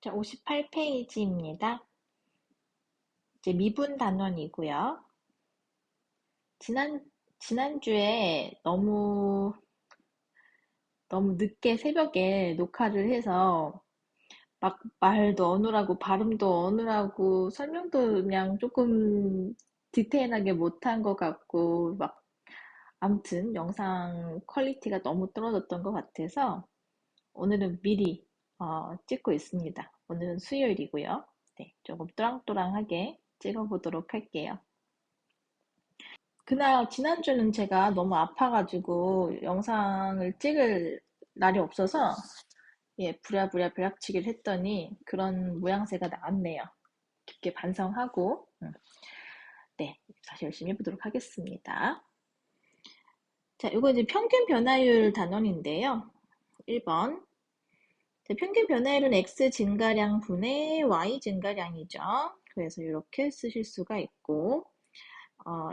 자, 58페이지입니다. 이제 미분 단원이고요. 지난주에 너무 늦게 새벽에 녹화를 해서 막 말도 어눌하고 발음도 어눌하고 설명도 그냥 조금 디테일하게 못한 것 같고 막 아무튼 영상 퀄리티가 너무 떨어졌던 것 같아서 오늘은 미리 찍고 있습니다. 오늘은 수요일이고요. 네, 조금 또랑또랑하게 찍어보도록 할게요. 지난주는 제가 너무 아파가지고 영상을 찍을 날이 없어서 예, 부랴부랴 벼락치기를 했더니 그런 모양새가 나왔네요. 깊게 반성하고 네, 다시 열심히 해보도록 하겠습니다. 자, 이거 이제 평균 변화율 단원인데요. 1번. 평균 변화율은 x 증가량 분의 y 증가량이죠. 그래서 이렇게 쓰실 수가 있고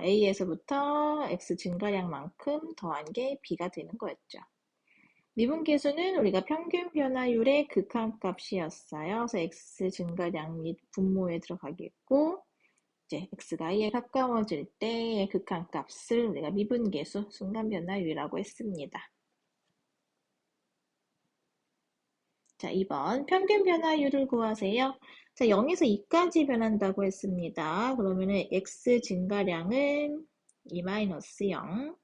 A에서부터 X 증가량만큼 더한 게 B가 되는 거였죠. 미분계수는 우리가 평균 변화율의 극한값이었어요. 그래서 X 증가량 및 분모에 들어가겠고, 이제 X가 I에 가까워질 때의 극한값을 우리가 미분계수, 순간 변화율이라고 했습니다. 자, 2번. 평균 변화율을 구하세요. 자, 0에서 2까지 변한다고 했습니다. 그러면은 X 증가량은 2-0,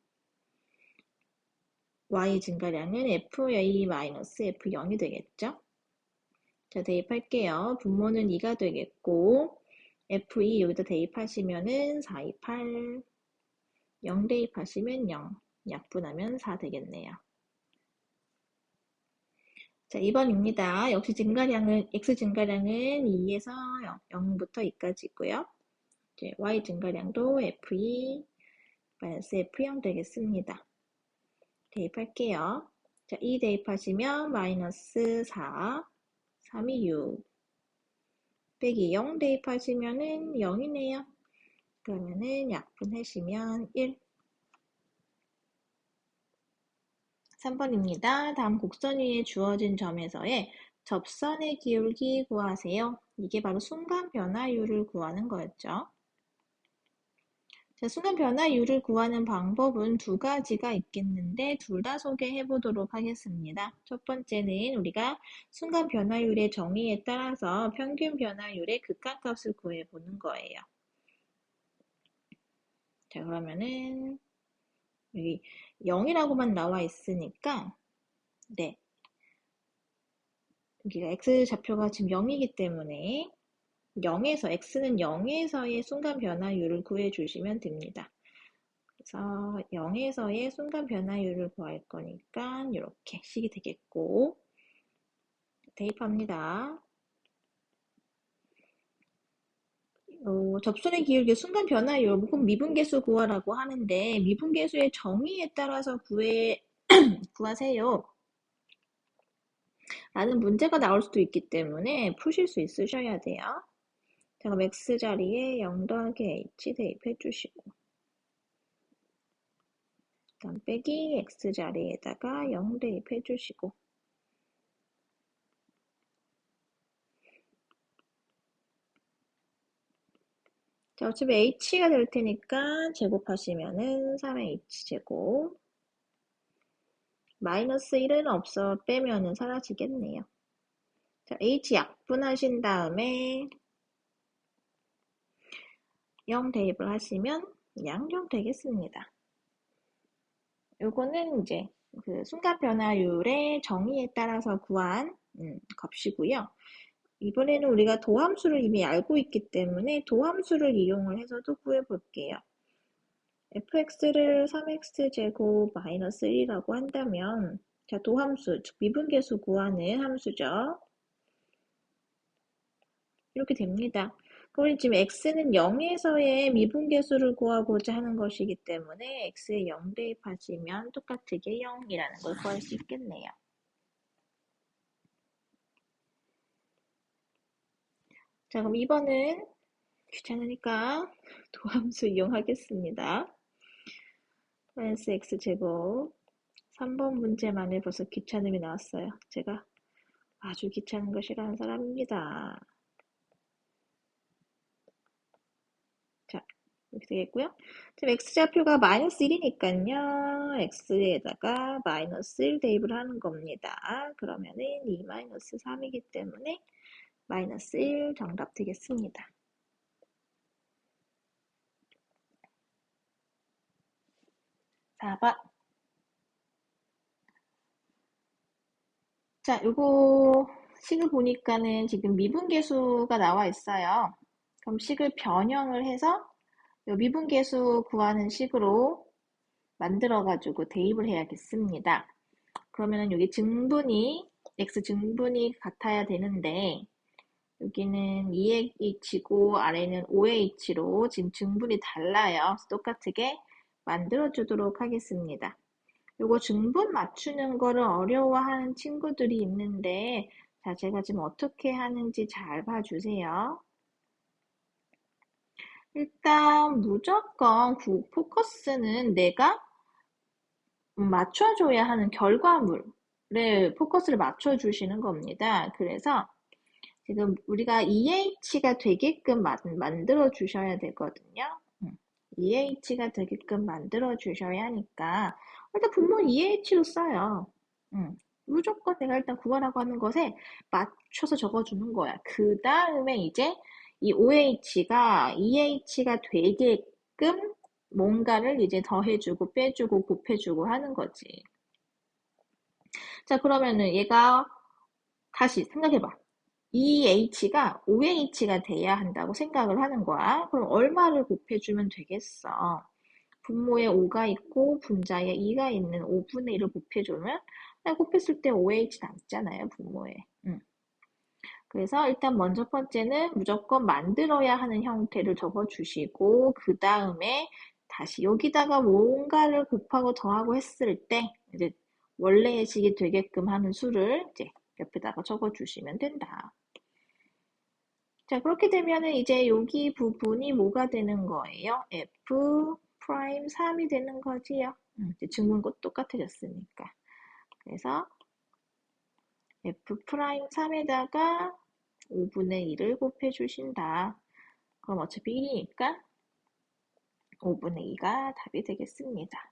Y 증가량은 F2-F0이 되겠죠? 자, 대입할게요. 분모는 2가 되겠고, F2 여기다 대입하시면은 4, 2, 8, 0 대입하시면 0, 약분하면 4 되겠네요. 자, 2번입니다. 역시 X 증가량은 2에서 0부터 2까지 있고요. 이제 Y 증가량도 F2 F0 되겠습니다. 대입할게요. 자, 2 대입하시면 마이너스 4, 3이 6, 빼기 0 대입하시면은 0이네요. 그러면은 약분하시면 1. 3번입니다. 다음 곡선 위에 주어진 점에서의 접선의 기울기 구하세요. 이게 바로 순간 변화율을 구하는 거였죠. 자, 순간 변화율을 구하는 방법은 두 가지가 있겠는데 둘 다 소개해 보도록 하겠습니다. 첫 번째는 우리가 순간 변화율의 정의에 따라서 평균 변화율의 극한값을 구해 보는 거예요. 자, 그러면은 여기 0이라고만 나와 있으니까 네, 여기가 x 좌표가 지금 0이기 때문에 x는 0에서의 순간 변화율을 구해 주시면 됩니다. 그래서 0에서의 순간 변화율을 구할 거니까 이렇게 식이 되겠고 대입합니다. 접선의 기울기 순간 변화율 혹은 미분계수 구하라고 하는데 미분계수의 정의에 따라서 구하세요. 라는 문제가 나올 수도 있기 때문에 푸실 수 있으셔야 돼요. 자, 그럼 x 자리에 0 더하기 h 대입해 주시고 그다음 빼기 x 자리에다가 0 대입해 주시고 자, 어차피 h가 될 테니까 제곱하시면은 3h제곱 마이너스 1은 없어 빼면은 사라지겠네요. 자, h 약분하신 다음에 0 대입을 하시면 그냥 0 되겠습니다. 요거는 이제 그 순간 변화율의 정의에 따라서 구한 값이고요. 이번에는 우리가 도함수를 이미 알고 있기 때문에 도함수를 이용을 해서도 구해볼게요. fx를 3x제곱 마이너스 1이라고 한다면 자, 도함수, 즉 미분계수 구하는 함수죠. 이렇게 됩니다. 우리 지금 x는 0에서의 미분계수를 구하고자 하는 것이기 때문에 x에 0 대입하시면 똑같게 0이라는 걸 구할 수 있겠네요. 자, 그럼 2번은 귀찮으니까 도함수 이용하겠습니다. 마이너스 x제곱 3번 문제만에 벌써 귀찮음이 나왔어요. 제가 아주 귀찮은 거 싫어하는 사람입니다. 자, 이렇게 되겠고요. 지금 x좌표가 마이너스 1이니까요. x에다가 마이너스 1 대입을 하는 겁니다. 그러면은 2 마이너스 3이기 때문에 마이너스 1 정답 되겠습니다. 4번. 자, 요거 식을 보니까는 지금 미분계수가 나와 있어요. 그럼 식을 변형을 해서 요 미분계수 구하는 식으로 만들어가지고 대입을 해야겠습니다. 그러면은 여기 증분이, x 증분이 같아야 되는데, 여기는 2h고 아래는 5h로 지금 증분이 달라요. 똑같게 만들어주도록 하겠습니다. 요거 증분 맞추는 거를 어려워하는 친구들이 있는데, 자, 제가 지금 어떻게 하는지 잘 봐주세요. 일단 무조건 포커스는 내가 맞춰줘야 하는 결과물에 포커스를 맞춰주시는 겁니다. 그래서 지금 우리가 EH가 되게끔 만들어 주셔야 되거든요. EH가 되게끔 만들어 주셔야 하니까 일단 분모 EH로 써요. 무조건 내가 일단 구하라고 하는 것에 맞춰서 적어주는 거야. 그 다음에 이제 이 OH가 EH가 되게끔 뭔가를 이제 더해주고 빼주고 곱해주고 하는 거지. 자, 그러면은 얘가 다시 생각해봐. EH가 OH가 돼야 한다고 생각을 하는 거야. 그럼 얼마를 곱해주면 되겠어? 분모에 5가 있고 분자에 2가 있는 5분의 1을 곱해주면 곱했을 때 OH 남잖아요, 분모에. 그래서 일단 먼저 번째는 무조건 만들어야 하는 형태를 적어주시고 그 다음에 다시 여기다가 뭔가를 곱하고 더하고 했을 때 이제 원래의 식이 되게끔 하는 수를 이제 옆에다가 적어주시면 된다. 자, 그렇게 되면은 이제 여기 부분이 뭐가 되는 거예요? f 프라임 3이 되는 거지요. 이제 증분도 똑같아졌으니까. 그래서 f 프라임 3에다가 5분의 1을 곱해주신다. 그럼 어차피 1이니까 5분의 2가 답이 되겠습니다.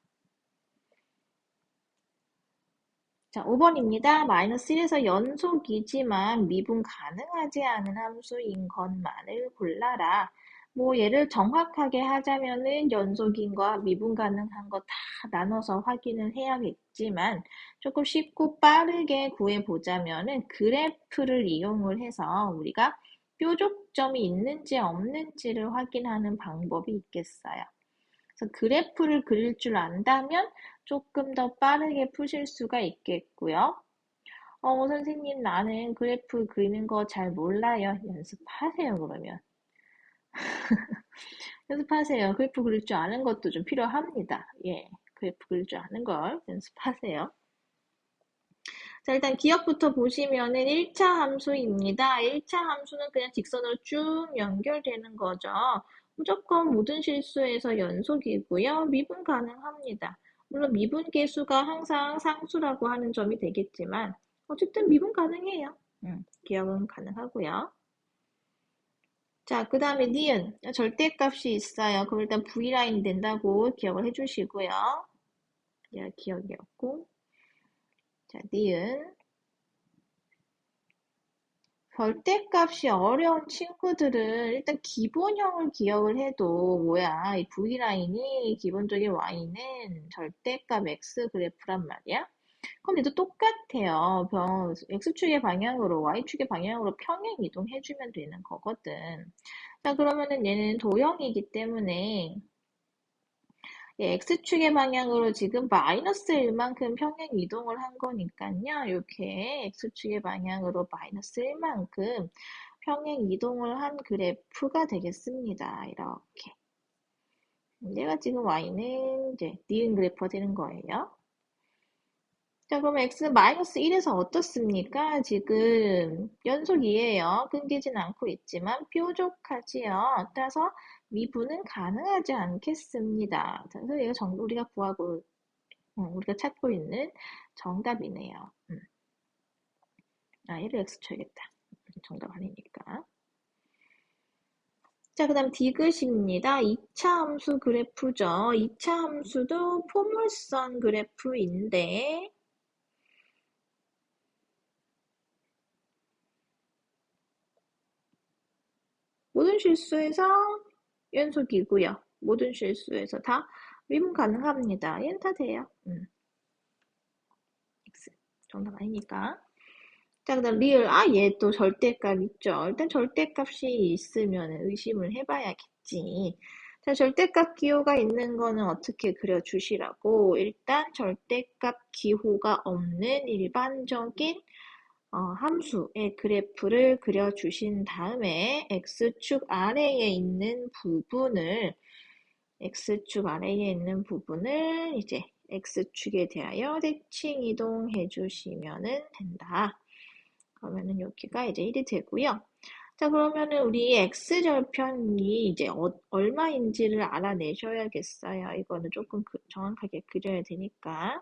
자, 5번입니다. 마이너스 1에서 연속이지만 미분 가능하지 않은 함수인 것만을 골라라. 뭐 얘를 정확하게 하자면은 연속인 거 미분 가능한 거 다 나눠서 확인을 해야겠지만 조금 쉽고 빠르게 구해보자면은 그래프를 이용을 해서 우리가 뾰족점이 있는지 없는지를 확인하는 방법이 있겠어요. 그래서 그래프를 그릴 줄 안다면 조금 더 빠르게 푸실 수가 있겠고요. 선생님, 나는 그래프 그리는 거 잘 몰라요. 연습하세요, 그러면. 연습하세요. 그래프 그릴 줄 아는 것도 좀 필요합니다. 예, 그래프 그릴 줄 아는 걸 연습하세요. 자, 일단 기억부터 보시면은 1차 함수입니다. 1차 함수는 그냥 직선으로 쭉 연결되는 거죠. 무조건 모든 실수에서 연속이고요. 미분 가능합니다. 물론 미분 계수가 항상 상수라고 하는 점이 되겠지만 어쨌든 미분 가능해요. 기억은 가능하고요. 자, 그 다음에 니은 절대값이 있어요. 그럼 일단 V라인이 된다고 기억을 해주시고요. 기억이었고 자, 니은 절대값이 어려운 친구들은 일단 기본형을 기억을 해도 뭐야 이 V라인이 기본적인 Y는 절대값 X 그래프란 말이야. 그럼 얘도 똑같아요. X축의 방향으로 Y축의 방향으로 평행 이동해주면 되는 거거든. 자, 그러면은 얘는 도형이기 때문에 X축의 방향으로 지금 마이너스 1만큼 평행 이동을 한 거니까요. 이렇게 X축의 방향으로 마이너스 1만큼 평행 이동을 한 그래프가 되겠습니다. 이렇게. 얘가 지금 Y는 이제 니은 그래프가 되는 거예요. 자, 그럼 X는 마이너스 1에서 어떻습니까? 지금 연속이에요. 끊기진 않고 있지만 뾰족하지요. 따라서 미분은 가능하지 않겠습니다. 그래서 얘가 우리가 우리가 찾고 있는 정답이네요. 얘를 x 쳐야겠다. 정답 아니니까. 자, 그 다음 디귿입니다. 2차 함수 그래프죠. 2차 함수도 포물선 그래프인데 모든 실수에서 연속이고요. 모든 실수에서 다 미분 가능합니다. 얘는 다 돼요. X. 정답 아니니까. 자, 그 다음 리을. 얘 또 절대값 있죠. 일단 절대값이 있으면 의심을 해봐야겠지. 자, 절대값 기호가 있는 거는 어떻게 그려주시라고. 일단 절대값 기호가 없는 일반적인 함수의 그래프를 그려주신 다음에 X축 아래에 있는 부분을 이제 X축에 대하여 대칭 이동해 주시면 된다. 그러면은 여기가 이제 1이 되고요. 자, 그러면은 우리 X절편이 이제 얼마인지를 알아내셔야겠어요. 이거는 조금 정확하게 그려야 되니까.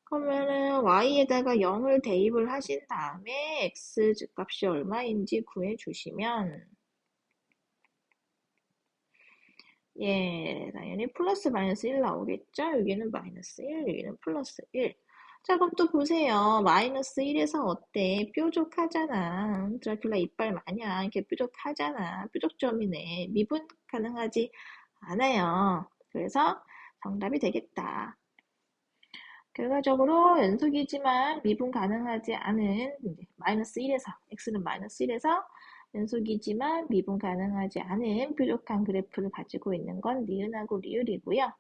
그러면은 Y에다가 0을 대입을 하신 다음에 X 값이 얼마인지 구해주시면 당연히 플러스 마이너스 1 나오겠죠? 여기는 마이너스 1, 여기는 플러스 1. 자, 그럼 또 보세요. 마이너스 1에서 어때? 뾰족하잖아. 드라큘라 이빨 마냥 이렇게 뾰족하잖아. 뾰족점이네. 미분 가능하지 않아요. 그래서 정답이 되겠다. 결과적으로 연속이지만 미분 가능하지 않은 마이너스 1에서 x는 마이너스 1에서 연속이지만 미분 가능하지 않은 뾰족한 그래프를 가지고 있는 건 니은하고 리을이고요.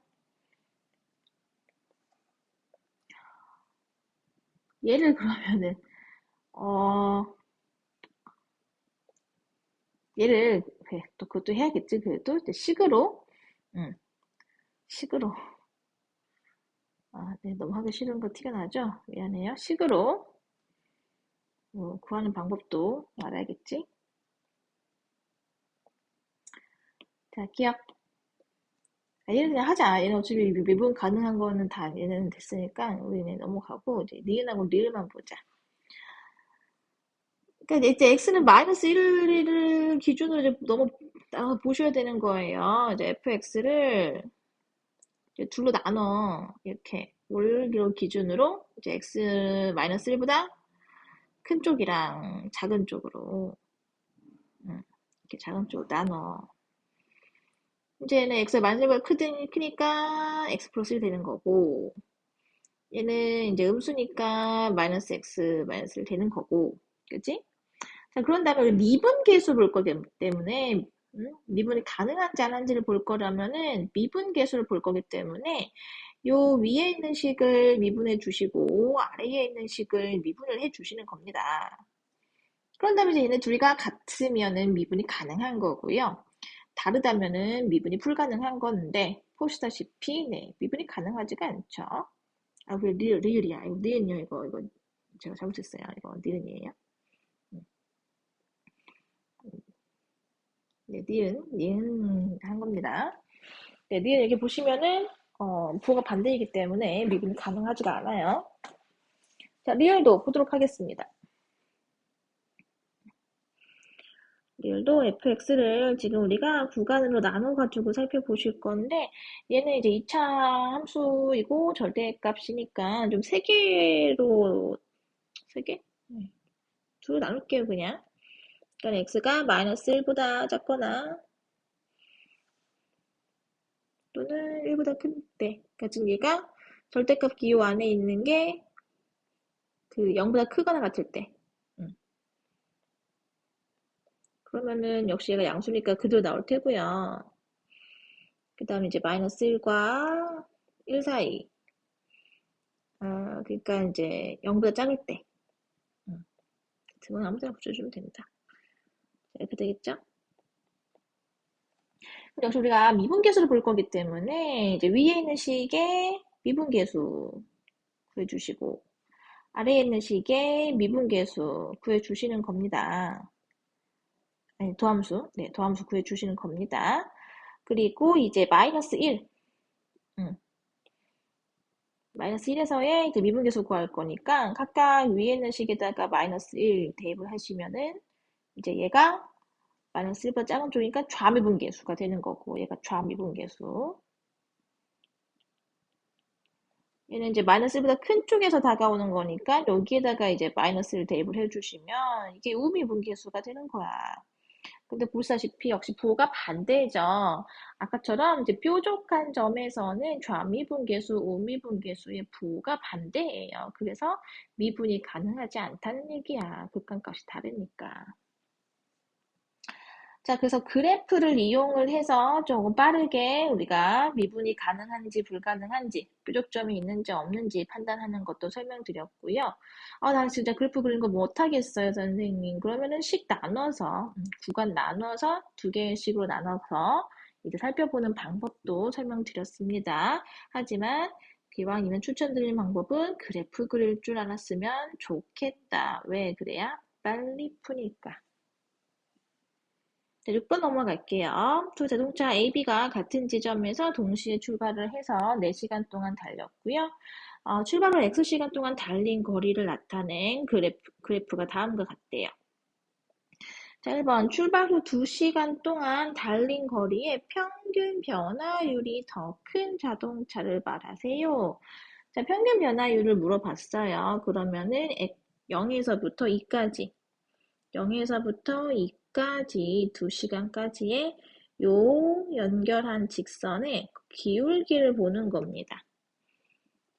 얘를 그러면은 얘를 또 그것도 해야겠지. 그래도 식으로 식으로 네, 너무 하기 싫은 거 티가 나죠? 미안해요. 식으로 구하는 방법도 알아야겠지. 자, 기억. 얘는 그냥 하자. 얘는 어차피 미분 가능한 거는 다 얘는 됐으니까 우리는 넘어가고 이제 니은하고 리을만 보자. 그러니까 이제 x는 마이너스 1을 기준으로 이제 보셔야 되는 거예요. 이제 fx를 이제 둘로 나눠 이렇게 올기로 기준으로 이제 x 마이너스 1보다 큰 쪽이랑 작은 쪽으로 이렇게 작은 쪽으로 나눠. 이제는 x가 마이너스 1보다 크니까 x 플러스 1 되는 거고 얘는 이제 음수니까 마이너스 x 마이너스 1 되는 거고 그치? 자, 그런 다음에 우리 미분 계수 볼 거기 때문에 미분이 가능한지 안 한지를 볼 거라면은 미분 계수를 볼 거기 때문에 요 위에 있는 식을 미분해 주시고 아래에 있는 식을 미분을 해 주시는 겁니다. 그런 다음에 이제 얘네 둘이가 같으면은 미분이 가능한 거고요. 다르다면은 미분이 불가능한 건데 보시다시피 미분이 가능하지가 않죠. 그래 리을이야. 이거 니은요. 이거 제가 잘못했어요. 이거 니은이에요. 네, 니은 한 겁니다. 네, 니은 이렇게 보시면은 부호가 반대이기 때문에 미분이 가능하지가 않아요. 자, 리을도 보도록 하겠습니다. 리을도 fx를 지금 우리가 구간으로 나눠가지고 살펴보실 건데 얘는 이제 2차 함수이고 절대값이니까 좀 3개로 3개? 둘로 나눌게요 그냥. 그러니까 x가 마이너스 1보다 작거나 또는 1보다 큰 때. 그러니까 지금 얘가 절대값 기호 안에 있는 게 그 0보다 크거나 같을 때. 그러면은 역시 얘가 양수니까 그대로 나올 테고요. 그 다음에 이제 마이너스 1과 1 사이. 그러니까 이제 0보다 작을 때. 등은 아무 데나 붙여주면 됩니다. 이렇게 되겠죠? 역시 우리가 미분계수를 볼 거기 때문에 이제 위에 있는 식의 미분계수 구해주시고 아래에 있는 식의 미분계수 구해주시는 겁니다. 아니, 도함수. 네, 도함수 구해주시는 겁니다. 그리고 이제 마이너스 1. 마이너스 1에서의 이제 미분계수 구할 거니까 각각 위에 있는 식에다가 마이너스 1 대입을 하시면은 이제 얘가 마이너스 1보다 작은 쪽이니까 좌미분계수가 되는 거고 얘가 좌미분계수. 얘는 이제 마이너스 1보다 큰 쪽에서 다가오는 거니까 여기에다가 이제 마이너스를 대입을 해주시면 이게 우미분계수가 되는 거야. 근데 보시다시피 역시 부호가 반대죠. 아까처럼 이제 뾰족한 점에서는 좌미분계수, 우미분계수의 부호가 반대예요. 그래서 미분이 가능하지 않다는 얘기야. 극한값이 다르니까. 자, 그래서 그래프를 이용을 해서 조금 빠르게 우리가 미분이 가능한지 불가능한지, 뾰족점이 있는지 없는지 판단하는 것도 설명드렸고요. 나 진짜 그래프 그리는 거 못하겠어요, 선생님. 그러면은 식 나눠서, 구간 나눠서 두 개의 식으로 나눠서 이제 살펴보는 방법도 설명드렸습니다. 하지만 기왕이면 추천드리는 방법은 그래프 그릴 줄 알았으면 좋겠다. 왜 그래야? 빨리 푸니까. 자, 6번 넘어갈게요. 두 자동차 A, B가 같은 지점에서 동시에 출발을 해서 4시간 동안 달렸고요. 출발 후 X시간 동안 달린 거리를 나타낸 그래프가 다음과 같대요. 자, 1번 출발 후 2시간 동안 달린 거리의 평균 변화율이 더 큰 자동차를 말하세요. 자, 평균 변화율을 물어봤어요. 그러면은 0에서부터 2까지 0에서부터 2까지 2시간까지의 요 연결한 직선의 기울기를 보는 겁니다.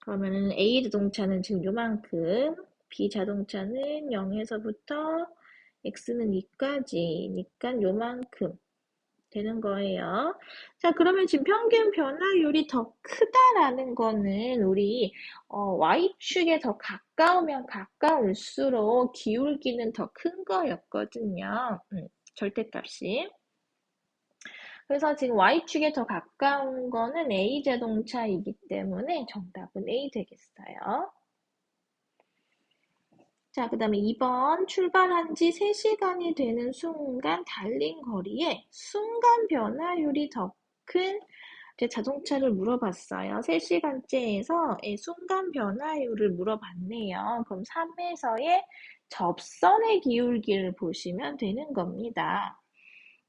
그러면은 A 자동차는 지금 요만큼, B 자동차는 0에서부터 X는 2까지니까 요만큼 되는 거예요. 자, 그러면 지금 평균 변화율이 더 크다라는 거는 우리 Y축에 더 가까우면 가까울수록 기울기는 더 큰 거였거든요. 절대값이. 그래서 지금 Y축에 더 가까운 거는 A자동차이기 때문에 정답은 A 되겠어요. 자, 그 다음에 2번 출발한 지 3시간이 되는 순간 달린 거리에 순간 변화율이 더 큰 자동차를 물어봤어요. 3시간째에서 순간 변화율을 물어봤네요. 그럼 3에서의 접선의 기울기를 보시면 되는 겁니다.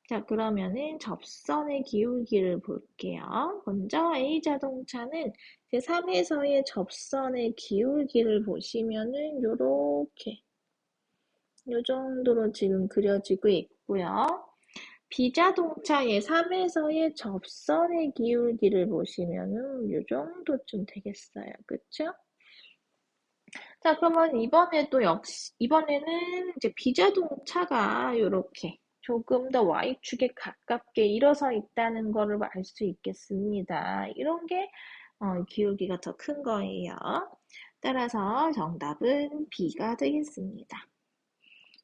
자, 그러면은 접선의 기울기를 볼게요. 먼저 A자동차는 제3에서의 접선의 기울기를 보시면은 요렇게 요 정도로 지금 그려지고 있고요. B자동차의 3에서의 접선의 기울기를 보시면은 요 정도쯤 되겠어요. 그쵸? 자, 그러면 이번에는 이제 B자동차가 요렇게 조금 더 Y축에 가깝게 일어서 있다는 거를 알 수 있겠습니다. 이런 게 기울기가 더 큰 거예요. 따라서 정답은 B가 되겠습니다.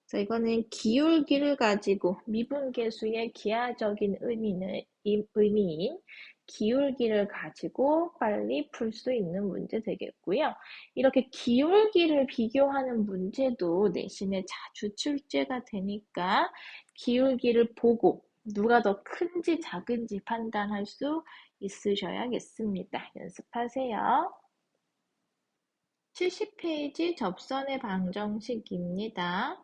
그래서 이거는 기울기를 가지고 미분계수의 기하적인 의미인 기울기를 가지고 빨리 풀 수 있는 문제 되겠고요. 이렇게 기울기를 비교하는 문제도 내신에 자주 출제가 되니까 기울기를 보고 누가 더 큰지 작은지 판단할 수 있으셔야겠습니다. 연습하세요. 70페이지 접선의 방정식입니다.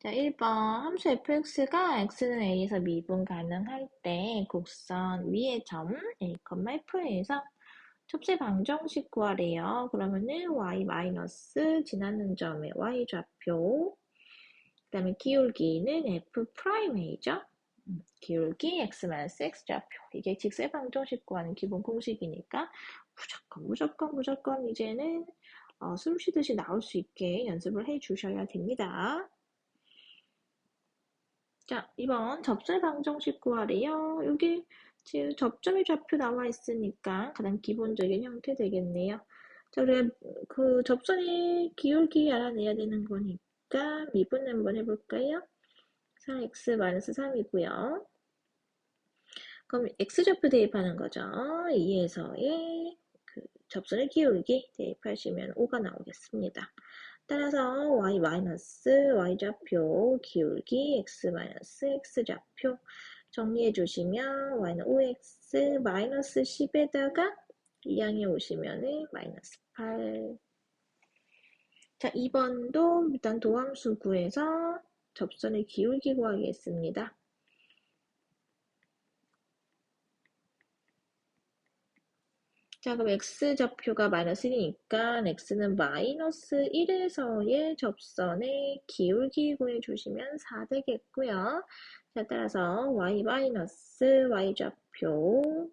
자, 1번 함수 fx가 x는 a에서 미분 가능할 때 곡선 위의 점 a, f에서 첩세 방정식 구하래요. 그러면은 y 마이너스 지나는 점의 y 좌표, 그 다음에 기울기는 f 프라임 a죠. 기울기 x 마이너스 x 좌표. 이게 직세 방정식 구하는 기본 공식이니까 무조건 이제는 숨 쉬듯이 나올 수 있게 연습을 해 주셔야 됩니다. 자, 2번 접선의 방정식 구하래요. 여기 지금 접점의 좌표 나와 있으니까 가장 기본적인 형태 되겠네요. 자, 우리가 그 접선의 기울기 알아내야 되는 거니까 미분 한번 해볼까요? 4x-3이고요. 그럼 x좌표 대입하는 거죠. 2에서의 그 접선의 기울기 대입하시면 5가 나오겠습니다. 따라서 y좌표 기울기 x-x좌표 정리해 주시면 y는 5x 10에다가 이항에 오시면은 마이너스 8. 자, 2번도 일단 도함수 구해서 접선의 기울기 구하겠습니다. 자, 그럼 x좌표가 마이너스 1이니까 x는 마이너스 1에서의 접선의 기울기 구해주시면 4 되겠고요. 자, 따라서 y 마이너스 y좌표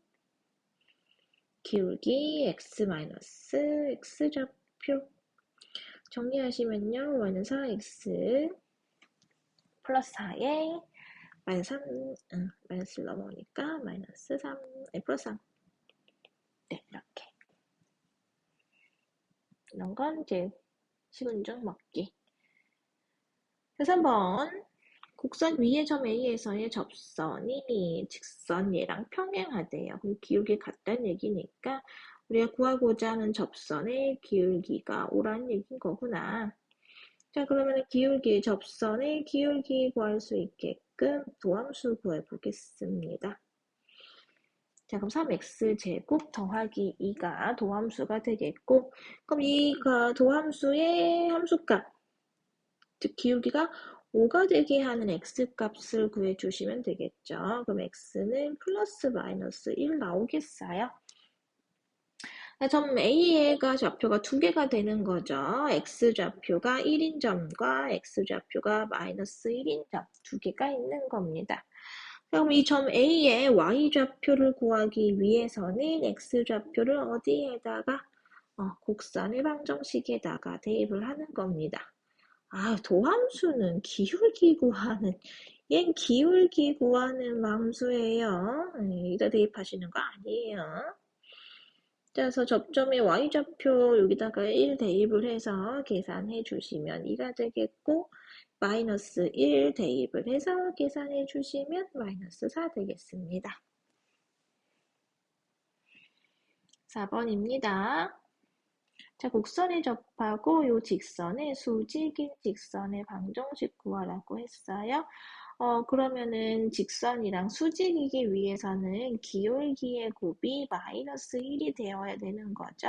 기울기 x 마이너스 x좌표 정리하시면요. y는 4x 플러스 4에 마이너스 3, 마이너스를 넘어오니까 마이너스 3, 플러스 3. 네, 이렇게. 이런 건 이제 식은죽 먹기. 3번. 곡선 위의 점 A에서의 접선이 직선 얘랑 평행하대요. 그럼 기울기 같다는 얘기니까 우리가 구하고자 하는 접선의 기울기가 오라는 얘기인 거구나. 자, 그러면 기울기, 접선의 기울기 구할 수 있게끔 도함수 구해보겠습니다. 자, 그럼 3x제곱 더하기 2가 도함수가 되겠고, 그럼 이가 도함수의 함수값, 즉 기울기가 5가 되게 하는 x값을 구해주시면 되겠죠. 그럼 x는 플러스 마이너스 1 나오겠어요? 점 A가 좌표가 두 개가 되는 거죠. x좌표가 1인 점과 x좌표가 마이너스 1인 점 두 개가 있는 겁니다. 그럼 이 점 A의 y좌표를 구하기 위해서는 x좌표를 어디에다가 곡선의 방정식에다가 대입을 하는 겁니다. 도함수는 기울기 구하는 얜 기울기 구하는 함수예요. 여기다 대입하시는 거 아니에요. 그래서 접점의 y좌표 여기다가 1 대입을 해서 계산해 주시면 2가 되겠고 마이너스 1 대입을 해서 계산해 주시면 마이너스 4 되겠습니다. 4번입니다. 자, 곡선에 접하고 요 직선의 수직인 직선의 방정식 구하라고 했어요. 그러면은 직선이랑 수직이기 위해서는 기울기의 곱이 마이너스 1이 되어야 되는 거죠.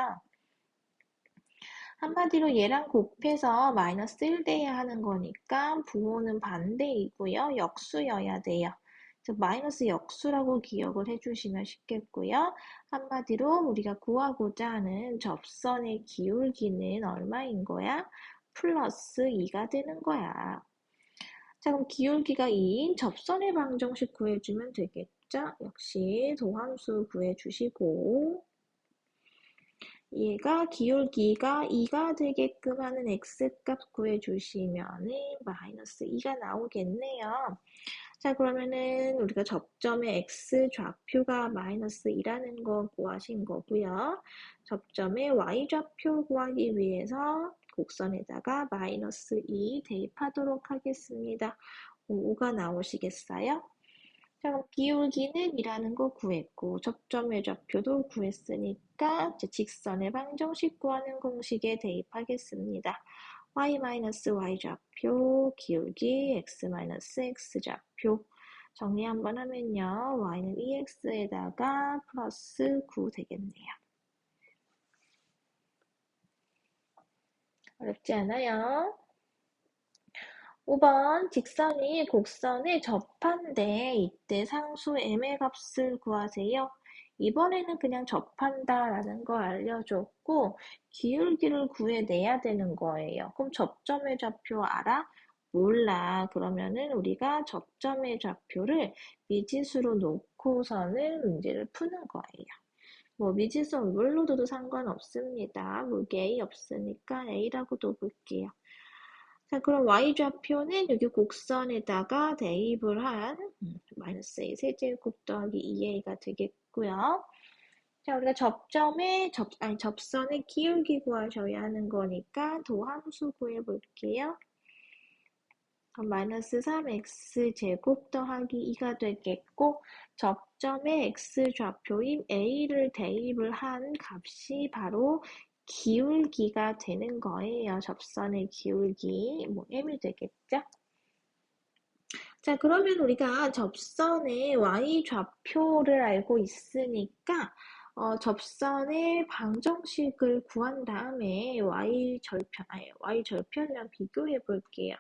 한마디로 얘랑 곱해서 마이너스 1 돼야 하는 거니까 부호는 반대이고요. 역수여야 돼요. 즉 마이너스 역수라고 기억을 해주시면 쉽겠고요. 한마디로 우리가 구하고자 하는 접선의 기울기는 얼마인 거야? 플러스 2가 되는 거야. 자, 그럼 기울기가 2인 접선의 방정식 구해주면 되겠죠? 역시 도함수 구해주시고 얘가 기울기가 2가 되게끔 하는 x값 구해주시면 마이너스 2가 나오겠네요. 자, 그러면은 우리가 접점의 x좌표가 마이너스 2라는 거 구하신 거고요. 접점의 y좌표 구하기 위해서 곡선에다가 마이너스 2 대입하도록 하겠습니다. 5가 나오시겠어요? 자, 그럼 기울기는 이라는 거 구했고 접점의 좌표도 구했으니까 이제 직선의 방정식 구하는 공식에 대입하겠습니다. y-y좌표 기울기 x-x좌표 정리 한번 하면요. y는 2x에다가 플러스 9 되겠네요. 어렵지 않아요? 5번 직선이 곡선에 접한데 이때 상수 m의 값을 구하세요. 이번에는 그냥 접한다 라는 거 알려줬고 기울기를 구해내야 되는 거예요. 그럼 접점의 좌표 알아? 몰라. 그러면은 우리가 접점의 좌표를 미지수로 놓고서는 문제를 푸는 거예요. 뭐 미지수 뭘로 둬도 상관없습니다. 무게 A 없으니까 A라고 둬볼게요. 자, 그럼 y좌표는 여기 곡선에다가 대입을 한 마이너스 a 세제곱 더하기 2a가 되겠고요. 자, 우리가 접선의 기울기 구하셔야 하는 거니까 도함수 구해볼게요. 그럼 마이너스 3x제곱 더하기 2가 되겠고 접점의 x좌표인 a를 대입을 한 값이 바로 기울기가 되는 거예요. 접선의 기울기, m이 되겠죠? 자, 그러면 우리가 접선의 y좌표를 알고 있으니까 접선의 방정식을 구한 다음에 y 절편이랑 비교해 볼게요.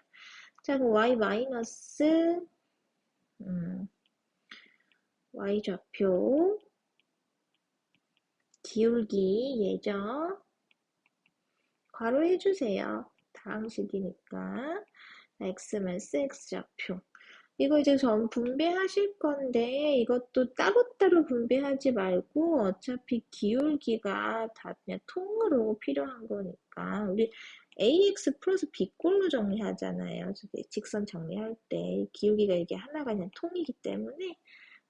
자, 그럼 y 마이너스 y 좌표 기울기 예정 괄호 해주세요. 다항식이니까 x-x 좌표. 이거 이제 전 분배하실 건데 이것도 따로따로 분배하지 말고 어차피 기울기가 다 그냥 통으로 필요한 거니까 우리 ax 플러스 b꼴로 정리하잖아요. 직선 정리할 때 기울기가 이게 하나가 그냥 통이기 때문에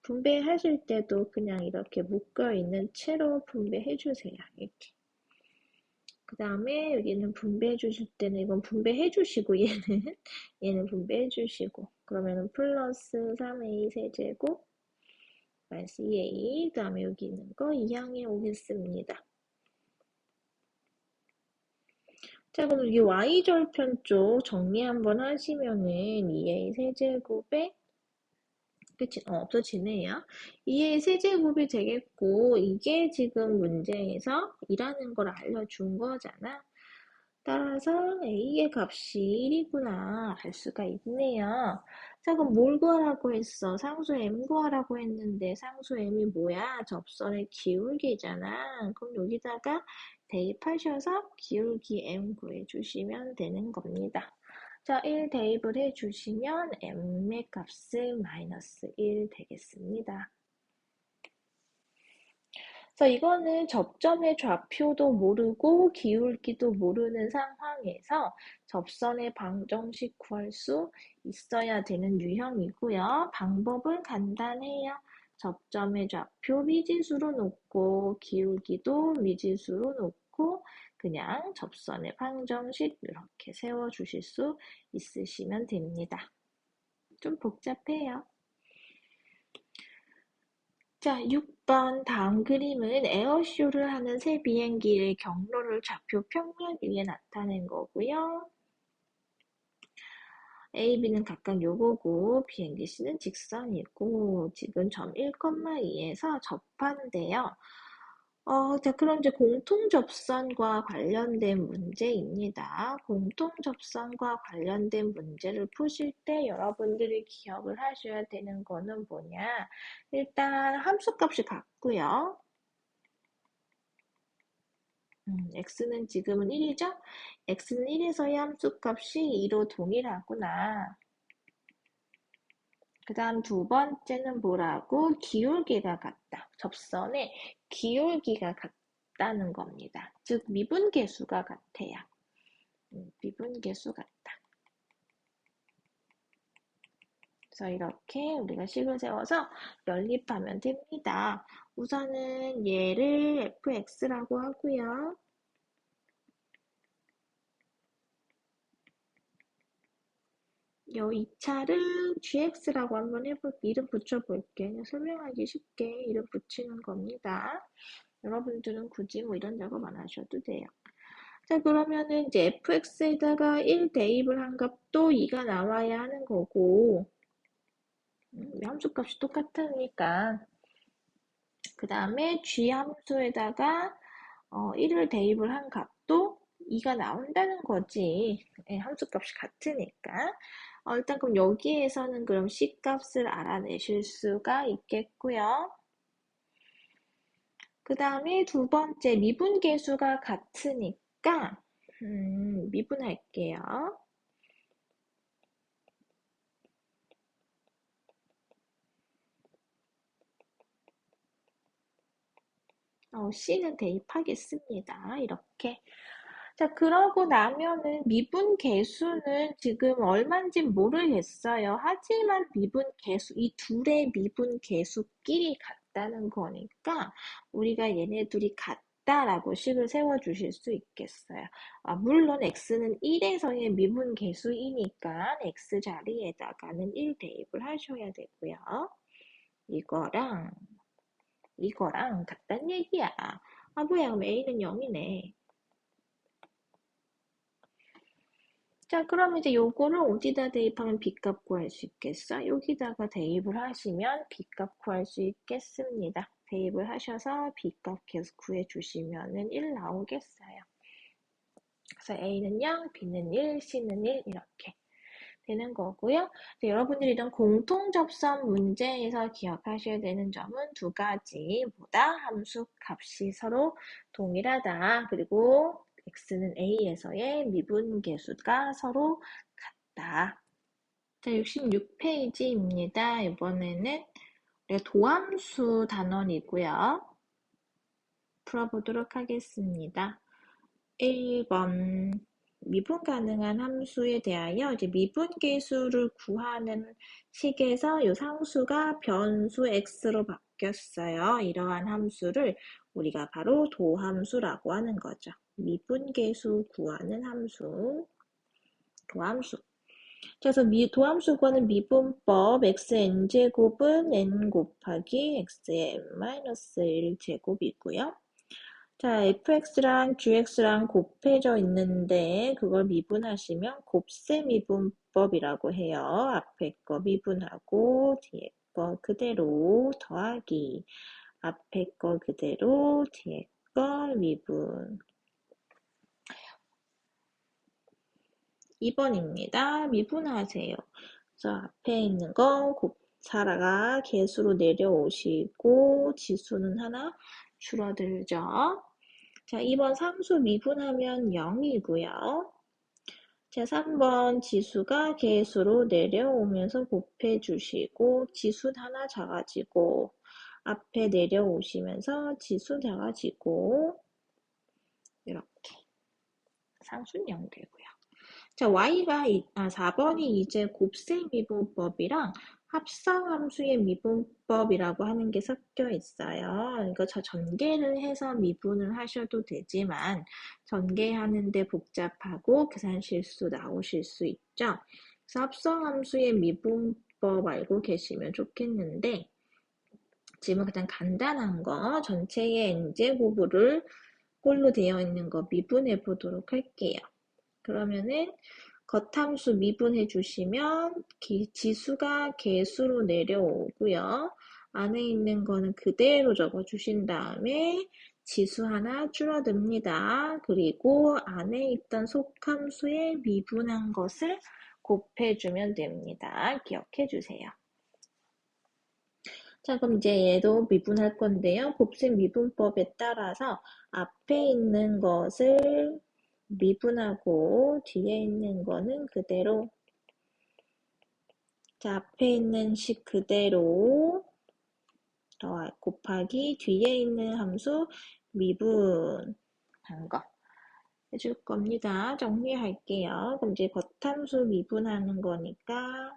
분배하실 때도 그냥 이렇게 묶어있는 채로 분배해 주세요. 이렇게. 그 다음에 여기는 분배해 주실 때는 이건 분배해 주시고 얘는 분배해 주시고 그러면은 플러스 3a 세제곱 마이너스 2a 그 다음에 여기 있는 거 2항에 오겠습니다. 자, 그럼 여기 y절편 쪽 정리 한번 하시면은 2a 세제곱에 그치? 없어지네요. 2의 세제곱이 되겠고 이게 지금 문제에서 2라는 걸 알려준 거잖아. 따라서 a의 값이 1이구나 알 수가 있네요. 자, 그럼 뭘 구하라고 했어? 상수 m 구하라고 했는데 상수 m이 뭐야? 접선의 기울기잖아. 그럼 여기다가 대입하셔서 기울기 m 구해주시면 되는 겁니다. 자, 1 대입을 해주시면 m의 값은 마이너스 1 되겠습니다. 그래서 이거는 접점의 좌표도 모르고 기울기도 모르는 상황에서 접선의 방정식 구할 수 있어야 되는 유형이고요. 방법은 간단해요. 접점의 좌표 미지수로 놓고 기울기도 미지수로 놓고 그냥 접선의 방정식 이렇게 세워주실 수 있으시면 됩니다. 좀 복잡해요. 자, 6번 다음 그림은 에어쇼를 하는 새 비행기의 경로를 좌표 평면 위에 나타낸 거고요. A, B는 각각 요거고 비행기 C는 직선이고 지금 점 1,2에서 접한대요. 자, 그럼 이제 공통접선과 관련된 문제입니다. 공통접선과 관련된 문제를 푸실 때 여러분들이 기억을 하셔야 되는 거는 뭐냐? 일단 함수값이 같고요. x는 지금은 1이죠? x는 1에서의 함수값이 2로 동일하구나. 그 다음 두 번째는 뭐라고? 기울기가 같다. 접선의 기울기가 같다는 겁니다. 즉 미분계수가 같아요. 미분계수 같다. 그래서 이렇게 우리가 식을 세워서 연립하면 됩니다. 우선은 얘를 fx라고 하고요. 요 2차를 gx라고 한번 이름 붙여볼게요. 설명하기 쉽게 이름 붙이는 겁니다. 여러분들은 굳이 뭐 이런 작업 안 하셔도 돼요. 자, 그러면은 이제 fx에다가 1 대입을 한 값도 2가 나와야 하는 거고, 함수값이 똑같으니까. 그 다음에 g 함수에다가 1을 대입을 한 값도 2가 나온다는 거지. 네, 함수값이 같으니까. 일단 그럼 여기에서는 그럼 c 값을 알아내실 수가 있겠고요. 그 다음에 두 번째 미분계수가 같으니까 미분할게요. C는 대입하겠습니다. 이렇게. 자, 그러고 나면은 미분 계수는 지금 얼마인지 모르겠어요. 하지만 미분 계수, 이 둘의 미분 계수끼리 같다는 거니까 우리가 얘네 둘이 같다라고 식을 세워주실 수 있겠어요. 물론 x는 1에서의 미분 계수이니까 x 자리에다가는 1 대입을 하셔야 되고요. 이거랑 같단 얘기야. 뭐야, 그럼 a는 0이네. 자, 그럼 이제 요거를 어디다 대입하면 B값 구할 수 있겠어? 여기다가 대입을 하시면 B값 구할 수 있겠습니다. 대입을 하셔서 B값 계속 구해주시면은 1 나오겠어요. 그래서 A는 0, B는 1, C는 1 이렇게 되는 거고요. 여러분들이 이런 공통접선 문제에서 기억하셔야 되는 점은 두 가지보다 함수 값이 서로 동일하다. 그리고 x는 a에서의 미분계수가 서로 같다. 자, 66페이지입니다. 이번에는 도함수 단원이고요. 풀어보도록 하겠습니다. 1번 미분 가능한 함수에 대하여 이제 미분계수를 구하는 식에서 이 상수가 변수 x로 바뀌었어요. 이러한 함수를 우리가 바로 도함수라고 하는 거죠. 미분계수 구하는 함수, 도함수. 그래서 도함수 구하는 미분법 xn제곱은 n 곱하기 xn-1 제곱이고요. 자, fx랑 gx랑 곱해져 있는데 그걸 미분하시면 곱셈 미분법이라고 해요. 앞에 거 미분하고 뒤에 거 그대로 더하기. 앞에 거 그대로 뒤에 거 미분. 2번입니다. 미분하세요. 그래서 앞에 있는 거 살아가 개수로 내려오시고 지수는 하나 줄어들죠. 자, 2번 상수 미분하면 0이고요. 자, 3번 지수가 개수로 내려오면서 곱해주시고 지수 하나 작아지고 앞에 내려오시면서 지수 작아지고 이렇게 상수는 0 되고요. 자, y가 4번이 이제 곱셈 미분법이랑 합성함수의 미분법이라고 하는 게 섞여 있어요. 이거 전개를 해서 미분을 하셔도 되지만 전개하는데 복잡하고 계산 실수 나오실 수 있죠. 그래서 합성함수의 미분법 알고 계시면 좋겠는데 지금 가장 간단한 거 전체의 n제곱을 꼴로 되어 있는 거 미분해 보도록 할게요. 그러면은 겉함수 미분해 주시면 지수가 개수로 내려오고요. 안에 있는 거는 그대로 적어 주신 다음에 지수 하나 줄어듭니다. 그리고 안에 있던 속함수에 미분한 것을 곱해주면 됩니다. 기억해 주세요. 자, 그럼 이제 얘도 미분할 건데요. 곱셈 미분법에 따라서 앞에 있는 것을 미분하고 뒤에 있는 거는 그대로 자, 앞에 있는 식 그대로 곱하기 뒤에 있는 함수 미분한 거 해줄 겁니다. 정리할게요. 그럼 이제 겉함수 미분하는 거니까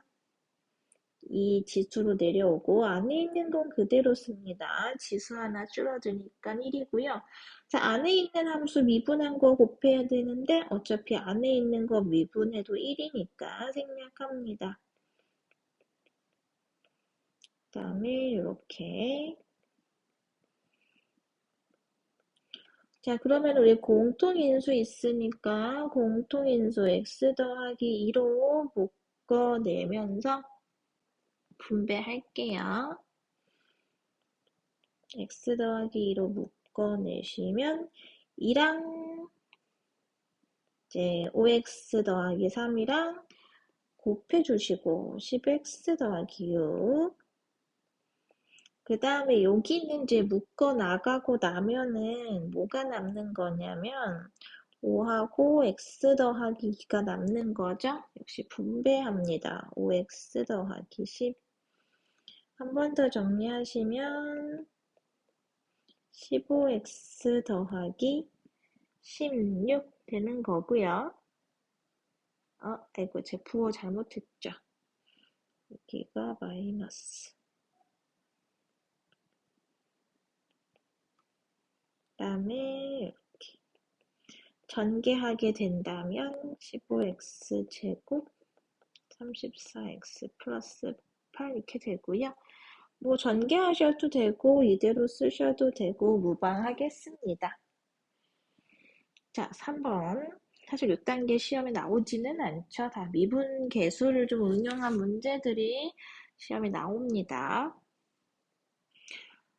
이 지수로 내려오고 안에 있는 건 그대로 씁니다. 지수 하나 줄어드니까 1이고요. 자, 안에 있는 함수 미분한 거 곱해야 되는데 어차피 안에 있는 거 미분해도 1이니까 생략합니다. 그 다음에 이렇게 자, 그러면 우리 공통인수 있으니까 공통인수 x 더하기 2로 묶어내면서 분배할게요. x 더하기 2로 묶어내시면 2랑 이제 5x 더하기 3이랑 곱해주시고 10x 더하기 6 그 다음에 여기는 이제 묶어 나가고 나면은 뭐가 남는 거냐면 5하고 x 더하기 2가 남는 거죠. 역시 분배합니다. 5x 더하기 10 한 번 더 정리하시면 15x 더하기 16 되는 거고요. 아이고, 제 부호 잘못했죠. 여기가 마이너스. 그 다음에 이렇게 전개하게 된다면 15x 제곱 34x 플러스 8 이렇게 되고요. 뭐 전개하셔도 되고 이대로 쓰셔도 되고 무방하겠습니다. 자, 3번. 사실 6단계 시험에 나오지는 않죠. 다 미분 계수를 좀 응용한 문제들이 시험에 나옵니다.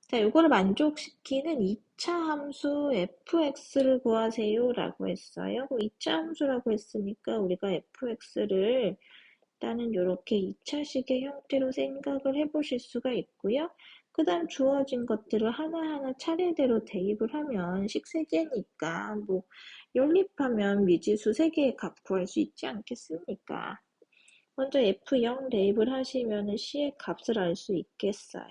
자, 요거를 만족시키는 2차 함수 fx를 구하세요 라고 했어요. 2차 함수라고 했으니까 우리가 fx를 일단은 이렇게 2차식의 형태로 생각을 해보실 수가 있고요. 그 다음 주어진 것들을 하나하나 차례대로 대입을 하면 식 3개니까 뭐 연립하면 미지수 3개의 값 구할 수 있지 않겠습니까? 먼저 F0 대입을 하시면 C의 값을 알 수 있겠어요.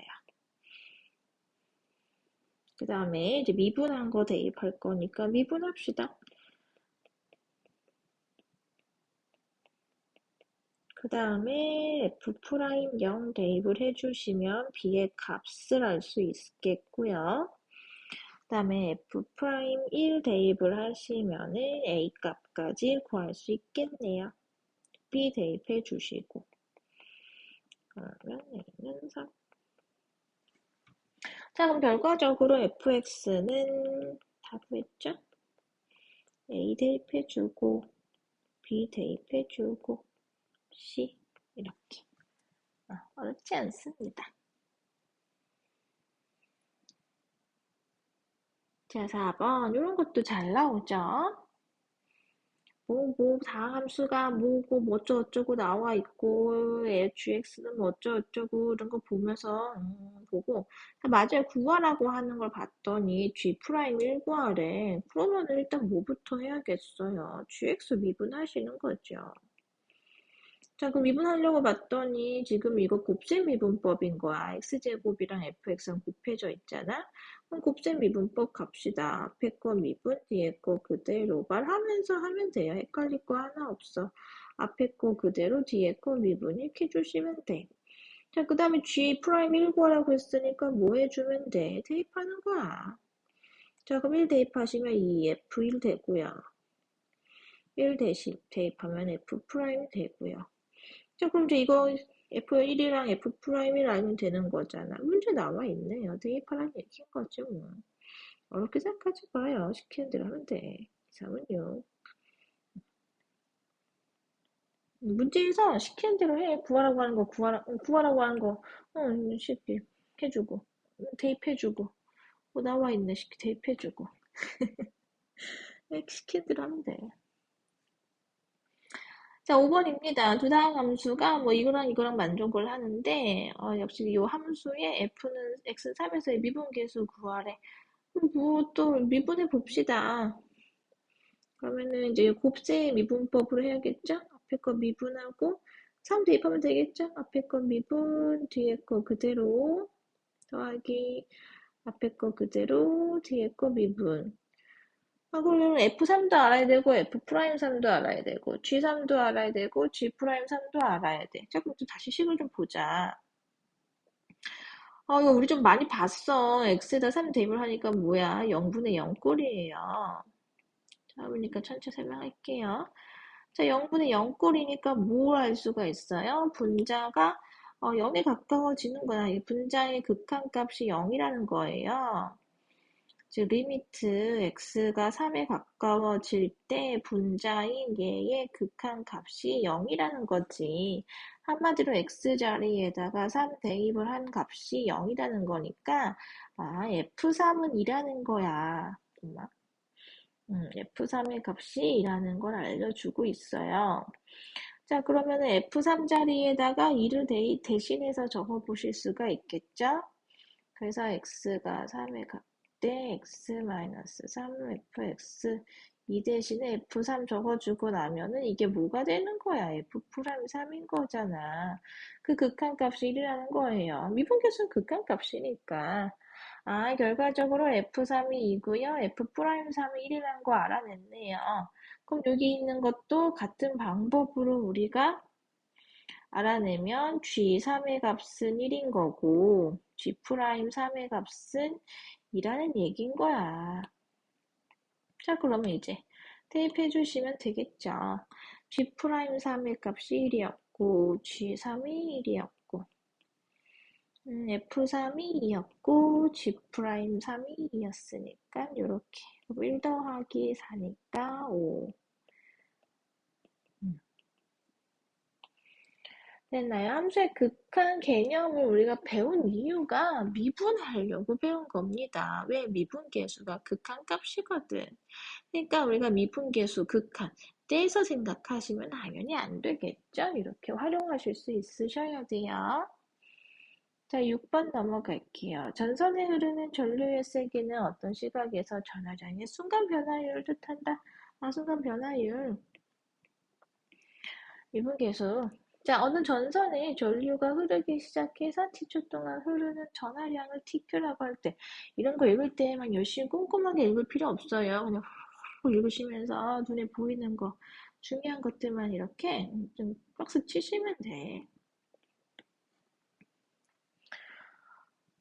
그 다음에 이제 미분한 거 대입할 거니까 미분합시다. 그 다음에 F'0 대입을 해주시면 B의 값을 알 수 있겠고요. 그 다음에 F'1 대입을 하시면은 A 값까지 구할 수 있겠네요. B 대입해 주시고. 그러면 A는 3. 자, 그럼 결과적으로 fx는 다 구했죠? A 대입해주고, B 대입해주고, C 이렇게. 어렵지 않습니다. 자, 4번 이런 것도 잘 나오죠? 다함수가 뭐고 뭐 어쩌고저쩌고 나와 있고 gx는 뭐 어쩌고저쩌고 이런 거 보면서 보고 맞아요. 구하라고 하는 걸 봤더니 g'1 구하래. 그러면 일단 뭐부터 해야겠어요? gx 미분하시는 거죠. 자, 그럼 미분하려고 봤더니 지금 이거 곱셈 미분법인 거야. x제곱이랑 fx는 곱해져 있잖아. 그럼 곱셈 미분법 갑시다. 앞에 거 미분, 뒤에 거 그대로 말하면서 하면 돼요. 헷갈릴 거 하나 없어. 앞에 거 그대로, 뒤에 거 미분 이렇게 해주시면 돼. 자, 그 다음에 g 프라임 1 구하라고 했으니까 뭐 해주면 돼? 대입하는 거야. 자, 그럼 1 대입하시면 2f1 되고요. 1 대신 대입하면 f 프라임 되고요. 자, 그럼 이제 이거 F1이랑 F'을 알면 되는 거잖아. 문제 나와 있네요. 대입하라는 얘기인 거죠, 뭐. 어렵게 생각하지 마요. 시키는 대로 하면 돼. 3은요. 문제에서 시키는 대로 해. 구하라고 하는 거, 구하라고 하는 거, 쉽게 해주고, 대입해주고, 나와 있네. 대입해주고. 시키는 대로 하면 돼. 자, 5번입니다. 두 다음 함수가 뭐 이거랑 만족을 하는데, 역시 이 함수의 f는 x3에서의 미분계수 구하래. 뭐 또 미분해 봅시다. 그러면은 이제 곱셈 미분법으로 해야겠죠? 앞에 거 미분하고 3 대입하면 되겠죠? 앞에 거 미분, 뒤에 거 그대로 더하기 앞에 거 그대로, 뒤에 거 미분. 그러면 F3도 알아야 되고 F'3도 알아야 되고 G3도 알아야 되고 G'3도 알아야 돼. 자, 그럼 또 다시 식을 좀 보자. 이거 우리 좀 많이 봤어. X에다 3 대입을 하니까 뭐야? 0분의 0 꼴이에요. 자, 그러니까 천천히 설명할게요. 자, 0분의 0꼴이니까 뭘 알 수가 있어요? 분자가 0에 가까워지는 거야. 이 분자의 극한값이 0이라는 거예요. 즉 리미트 x가 3에 가까워질 때 분자인 얘의 극한값이 0이라는 거지. 한마디로 x 자리에다가 3 대입을 한 값이 0이라는 거니까 f3은 2라는 거야. 정말. F3의 값이 2라는 걸 알려주고 있어요. 자, 그러면 F3 자리에다가 2를 대신해서 적어보실 수가 있겠죠? 그래서 X가 3에 같대 X-3 fx 2 대신에 F3 적어주고 나면은 이게 뭐가 되는 거야? F'3인 거잖아. 그 극한값이 1이라는 거예요. 미분계수는 극한값이니까. 결과적으로 F3이 2고요. F'3이 1이라는 거 알아냈네요. 그럼 여기 있는 것도 같은 방법으로 우리가 알아내면 G3의 값은 1인 거고 G'3의 값은 2라는 얘기인 거야. 자, 그러면 이제 대입해 주시면 되겠죠. G'3의 값이 1이었고 G3이 1이었고 F3이 2였고 G'3이 2였으니까 이렇게 1 더하기 4니까 5. 됐나요? 함수의 극한 개념을 우리가 배운 이유가 미분하려고 배운 겁니다. 왜? 미분계수가 극한값이거든. 그러니까 우리가 미분계수 극한 떼서 생각하시면 당연히 안 되겠죠? 이렇게 활용하실 수 있으셔야 돼요. 자, 6번 넘어갈게요. 전선에 흐르는 전류의 세기는 어떤 시각에서 전하량의 순간 변화율을 뜻한다. 아, 순간 변화율. 미분계수. 자, 어느 전선에 전류가 흐르기 시작해서 t초 동안 흐르는 전하량을 tq라고 할 때, 이런 거 읽을 때 막 열심히 꼼꼼하게 읽을 필요 없어요. 그냥 후 읽으시면서 눈에 보이는 거, 중요한 것들만 이렇게 좀 박스 치시면 돼.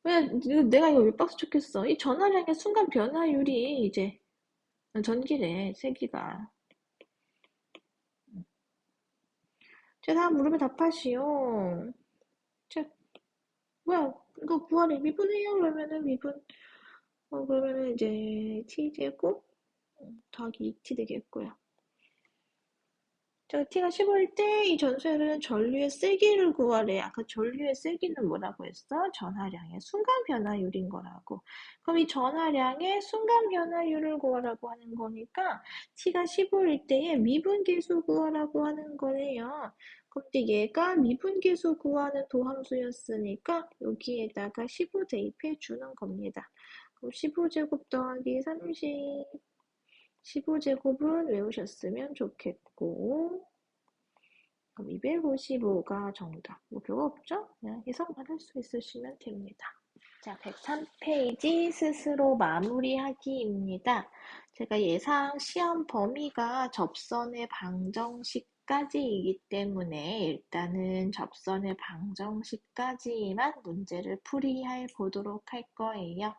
왜, 내가 이거 왜 박스 쳤겠어? 이 전하량의 순간 변화율이 이제 전기래, 세기가. 자, 다음 물으면 답하시오. 자, 뭐야, 이거 구하래. 미분해요. 그러면은 미분, 그러면은 이제 t제곱 더하기 2t 되겠고요. 자, t가 15일 때 이 전소에는 전류의 세기를 구하래. 아까 전류의 세기는 뭐라고 했어? 전하량의 순간 변화율인 거라고. 그럼 이 전하량의 순간 변화율을 구하라고 하는 거니까 t가 15일 때에 미분계수 구하라고 하는 거네요. 근데 얘가 미분계수 구하는 도함수였으니까 여기에다가 15 대입해 주는 겁니다. 그럼 15제곱 더하기 30 15제곱은 외우셨으면 좋겠고 그럼 255가 정답. 뭐 별거 없죠? 그냥 해석만 할 수 있으시면 됩니다. 자, 103페이지 스스로 마무리하기입니다. 제가 예상 시험 범위가 접선의 방정식까지이기 때문에 일단은 접선의 방정식까지만 문제를 풀이해 보도록 할 거예요.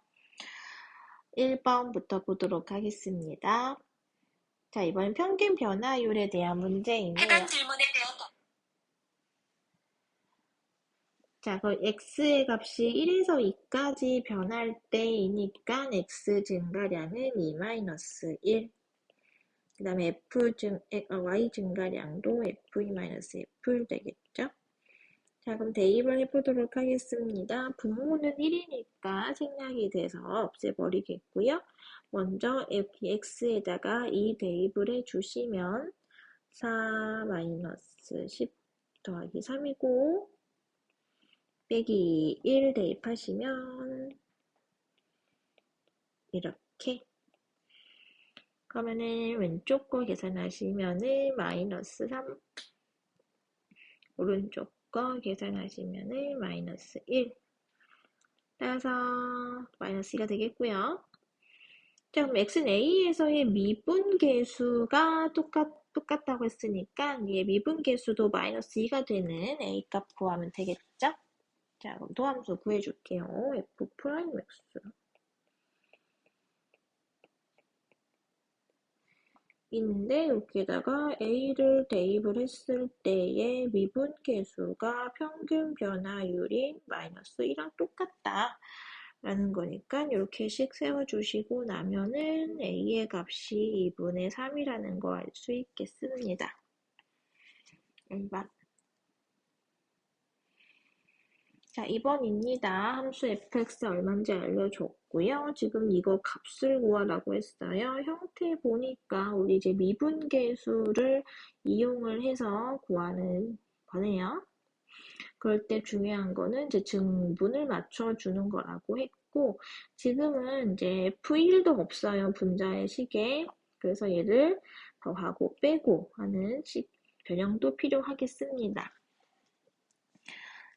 1번부터 보도록 하겠습니다. 자, 이번 평균 변화율에 대한 문제이네요. 해당 질문에 대한 자, 그럼 x의 값이 1에서 2까지 변할 때이니까 x 증가량은 2-1. 그 다음에 y 증가량도 f2-f 되겠죠? 자, 그럼 대입을 해보도록 하겠습니다. 분모는 1이니까 생략이 돼서 없애버리겠고요. 먼저 x에다가 2 대입을 해주시면 4-10 더하기 3이고 빼기 1 대입하시면 이렇게 그러면은 왼쪽 거 계산하시면은 마이너스 3 오른쪽 거 계산하시면은 마이너스 1 따라서 마이너스 2가 되겠고요. 자, 그럼 x는 a에서의 미분계수가 똑같다고 했으니까 얘 미분계수도 마이너스 2가 되는 a 값 구하면 되겠죠? 자, 그럼 도함수 구해줄게요. f 프라임 x 있는데 여기에다가 a를 대입을 했을 때의 미분계수가 평균 변화율인 마이너스 1이랑 똑같다 라는 거니까 이렇게씩 세워주시고 나면은 a의 값이 2분의 3이라는 거 알 수 있겠습니다. 1번. 자, 2번입니다. 함수 fx 얼마인지 알려줬고요. 지금 이거 값을 구하라고 했어요. 형태 보니까 우리 이제 미분계수를 이용을 해서 구하는 거네요. 그럴 때 중요한 거는 이제 증분을 맞춰주는 거라고 했고, 지금은 이제 f1도 없어요. 분자의 식에. 그래서 얘를 더하고 빼고 하는 식 변형도 필요하겠습니다.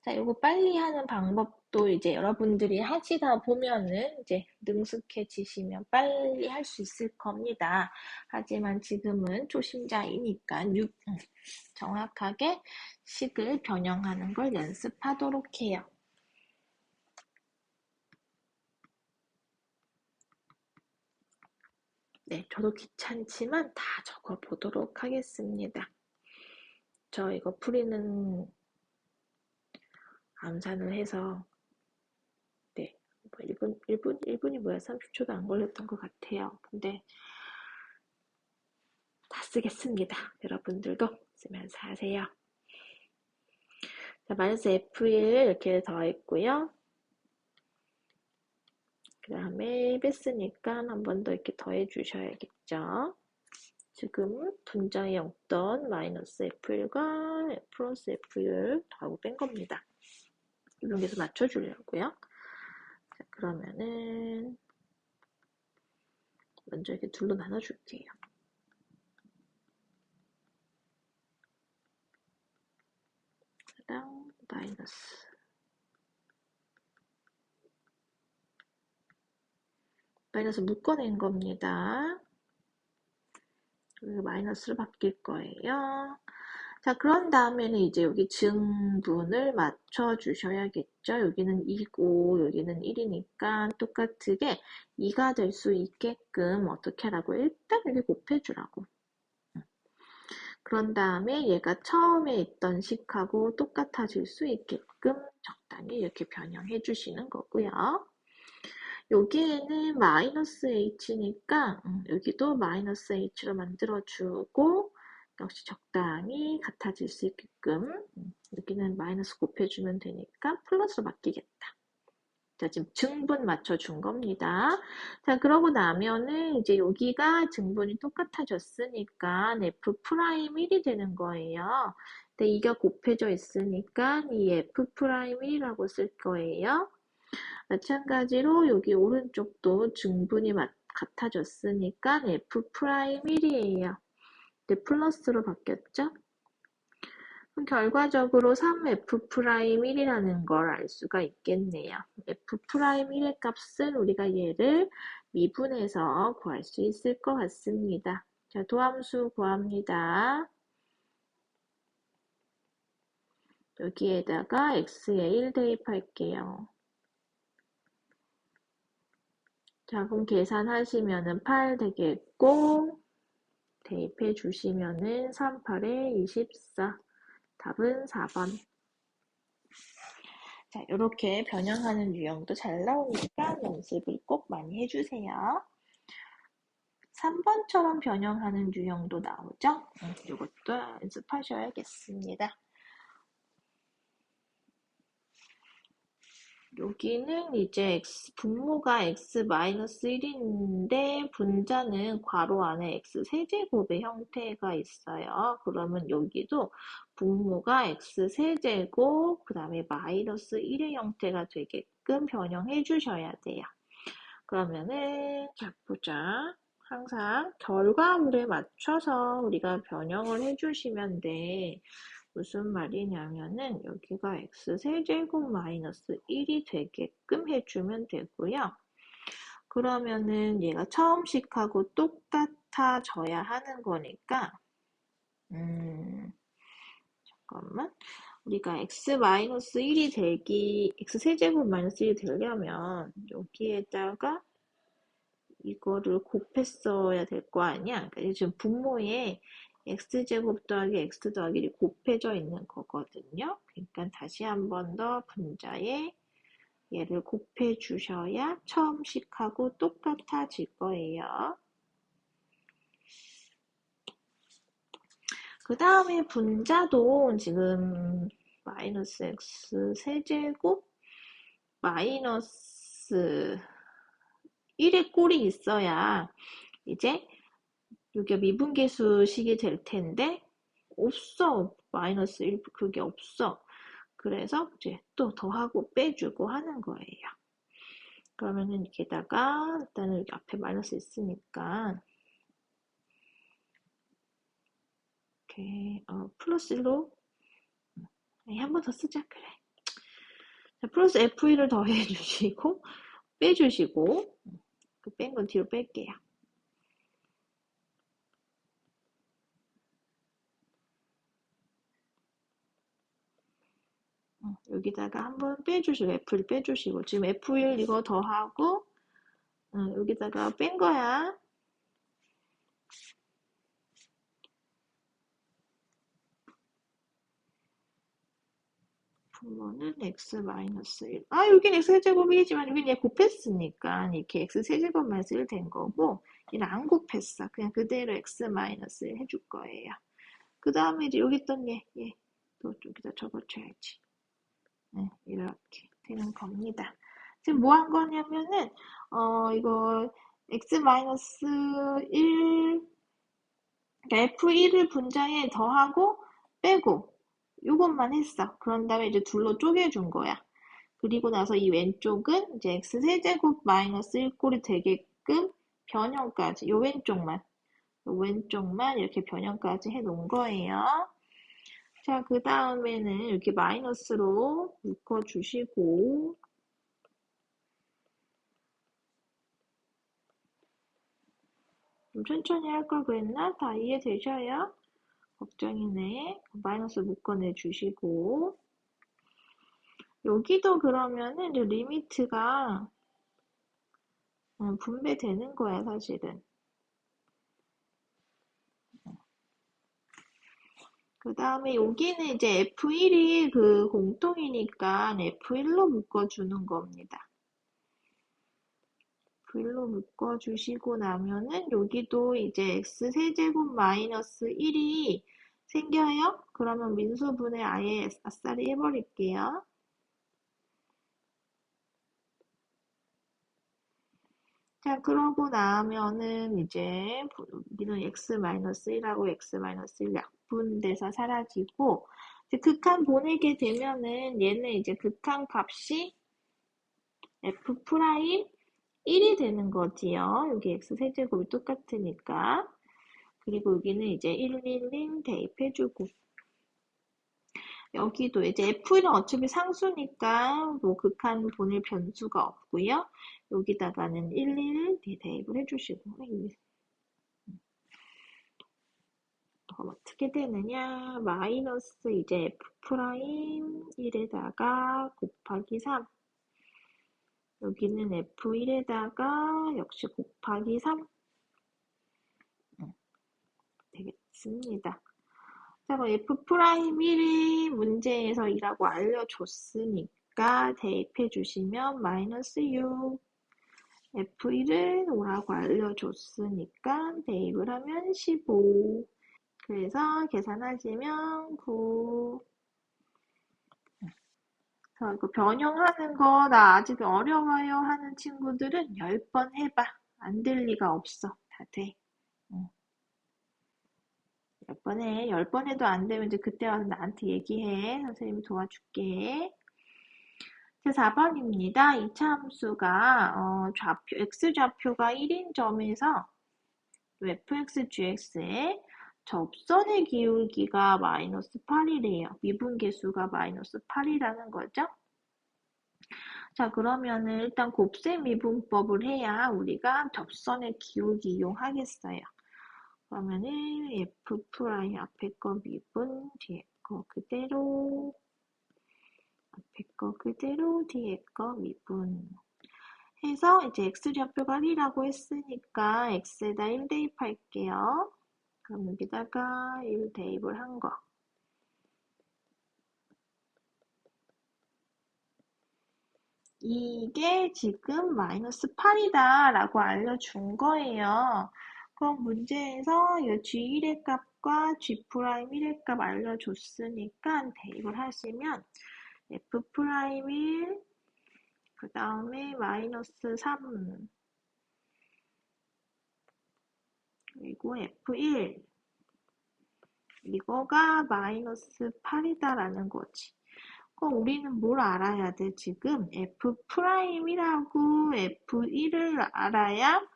자, 요거 빨리 하는 방법도 이제 여러분들이 하시다 보면은 이제 능숙해지시면 빨리 할 수 있을 겁니다. 하지만 지금은 초심자이니까 정확하게 식을 변형하는 걸 연습하도록 해요. 네, 저도 귀찮지만 다 적어보도록 하겠습니다. 저 이거 풀이는 암산을 해서 네, 1분이 뭐야? 30초도 안 걸렸던 것 같아요. 근데 다 쓰겠습니다. 여러분들도 쓰면서 하세요. 자, 마이너스 F1 이렇게 더했고요. 그 다음에 뺐으니까 한 번 더 이렇게 더해 주셔야겠죠. 지금 분자에 없던 마이너스 F1과 플러스 F1을 더하고 뺀 겁니다. 이용해서 맞춰주려고요. 자, 그러면은 먼저 이렇게 둘로 나눠줄게요. 랑 마이너스 묶어낸 겁니다. 그리고 마이너스로 바뀔 거예요. 자, 그런 다음에는 이제 여기 증분을 맞춰 주셔야겠죠. 여기는 2고 여기는 1이니까 똑같게 2가 될 수 있게끔 어떻게 하라고? 일단 여기 곱해주라고. 그런 다음에 얘가 처음에 있던 식하고 똑같아질 수 있게끔 적당히 이렇게 변형해 주시는 거고요. 여기에는 마이너스 h니까 여기도 마이너스 h로 만들어주고 역시 적당히 같아질 수 있게끔 여기는 마이너스 곱해주면 되니까 플러스로 바뀌겠다. 자, 지금 증분 맞춰준 겁니다. 자, 그러고 나면은 이제 여기가 증분이 똑같아졌으니까 F'1이 되는 거예요. 근데 이가 곱해져 있으니까 이 F'1이라고 쓸 거예요. 마찬가지로 여기 오른쪽도 증분이 같아졌으니까 F'1이에요. 네, 플러스로 바뀌었죠? 그럼 결과적으로 3F'1이라는 걸 알 수가 있겠네요. F'1의 값은 우리가 얘를 미분해서 구할 수 있을 것 같습니다. 자, 도함수 구합니다. 여기에다가 x에 1 대입할게요. 자, 그럼 계산하시면은 8 되겠고, 대입해 주시면은 3, 8에 24. 답은 4번. 자, 이렇게 변형하는 유형도 잘 나오니까 연습을 꼭 많이 해주세요. 3번처럼 변형하는 유형도 나오죠? 이것도 연습하셔야겠습니다. 여기는 이제 분모가 x-1인데 분자는 괄호 안에 x세제곱의 형태가 있어요. 그러면 여기도 분모가 x세제곱 그 다음에 마이너스 1의 형태가 되게끔 변형해 주셔야 돼요. 그러면은 자 보자. 항상 결과물에 맞춰서 우리가 변형을 해주시면 돼. 무슨 말이냐면은 여기가 x세제곱 마이너스 1이 되게끔 해주면 되고요. 그러면은 얘가 처음식하고 똑같아져야 하는 거니까 잠깐만 우리가 x-1이 되기 x세제곱 마이너스 1이 되려면 여기에다가 이거를 곱했어야 될 거 아니야. 그러니까 지금 분모에 x제곱 더하기 x 더하기 1이 곱해져 있는 거거든요. 그러니까 다시 한 번 더 분자에 얘를 곱해 주셔야 처음식하고 똑같아질 거예요. 그 다음에 분자도 지금 마이너스 x 세제곱 마이너스 1의 꼴이 있어야 이제 여기가 미분계수식이 될 텐데 없어. 마이너스 1 그게 없어. 그래서 이제 또 더하고 빼주고 하는 거예요. 그러면은 여기다가 일단은 여기 앞에 마이너스 있으니까 이렇게 플러스 1로 한 번 더 쓰자. 그래. 자, 플러스 F1을 더해 주시고 빼주시고 그 뺀 건 뒤로 뺄게요. 여기다가 한번 빼주시고 F1 빼주시고 지금 F1 이거 더하고 여기다가 뺀 거야. 분모는 x-1. 여긴 x제곱이지만 여긴 얘 곱했으니까 이렇게 x세제곱 마이너스 1 된 거고 얘는 안 곱했어. 그냥 그대로 x-1 해줄 거예요. 그 다음에 이제 여기 있던 얘 또 여기다 적어줘야지. 네, 이렇게 되는 겁니다. 지금 뭐 한 거냐면은, 이거 x-1, 그러니까 F1을 분자에 더하고 빼고 요것만 했어. 그런 다음에 이제 둘로 쪼개준 거야. 그리고 나서 이 왼쪽은 이제 x세제곱 마이너스 1꼴이 되게끔 변형까지, 요 왼쪽만 이렇게 변형까지 해 놓은 거예요. 자, 그 다음에는 이렇게 마이너스로 묶어주시고, 좀 천천히 할 걸 그랬나? 다 이해되셔요? 걱정이네. 마이너스 묶어내 주시고, 여기도 그러면은 이제 리미트가 분배되는 거야, 사실은. 그 다음에 여기는 이제 F1이 그 공통이니까 F1로 묶어주는 겁니다. F1로 묶어주시고 나면은 여기도 이제 X세제곱 마이너스 1이 생겨요? 그러면 민수분해 아예 아싸리 해버릴게요. 자, 그러고 나면은 이제 여기는 x-1하고 x-1 약분돼서 사라지고 이제 극한 보내게 되면은 얘는 이제 극한 값이 f 프라임 1이 되는 거지요. 여기 x세제곱이 똑같으니까. 그리고 여기는 이제 111 대입해주고 여기도 이제 F1은 어차피 상수니까 뭐 극한 보낼 변수가 없고요. 여기다가는 11 대입을 해주시고 그럼 어떻게 되느냐? 마이너스 이제 F 프라임 1에다가 곱하기 3 여기는 F1에다가 역시 곱하기 3 되겠습니다. 자, 그럼 F 프라임 1이 문제에서 2라고 알려줬으니까 대입해 주시면 마이너스 6 F1은 5라고 알려줬으니까 대입을 하면 15 그래서 계산하시면 9 이거 변형하는 거 나 아직 어려워요 하는 친구들은 10번 해봐. 안 될 리가 없어. 다 돼. 10번 해. 10번 해도 안 되면 이제 그때 와서 나한테 얘기해. 선생님이 도와줄게. 자, 4번입니다. 이차 함수가 좌표, x좌표가 1인 점에서 fx, gx의 접선의 기울기가 마이너스 8이래요. 미분계수가 마이너스 8이라는 거죠. 자, 그러면은 일단 곱셈 미분법을 해야 우리가 접선의 기울기 이용하겠어요. 그러면은 f 프라임 앞에 거 미분, 뒤에 거 그대로, 앞에 거 그대로, 뒤에 거 미분. 해서 이제 x좌표가 1이라고 했으니까 x에다 1 대입할게요. 그럼 여기다가 1 대입을 한 거. 이게 지금 마이너스 8이다 라고 알려준 거예요. 그럼 문제에서 이 G1의 값과 G'1의 값 알려줬으니까 대입을 하시면 F'1 그 다음에 마이너스 3 그리고 F1 이거가 마이너스 8이다라는 거지. 그럼 우리는 뭘 알아야 돼? 지금 F'이라고 F1을 알아야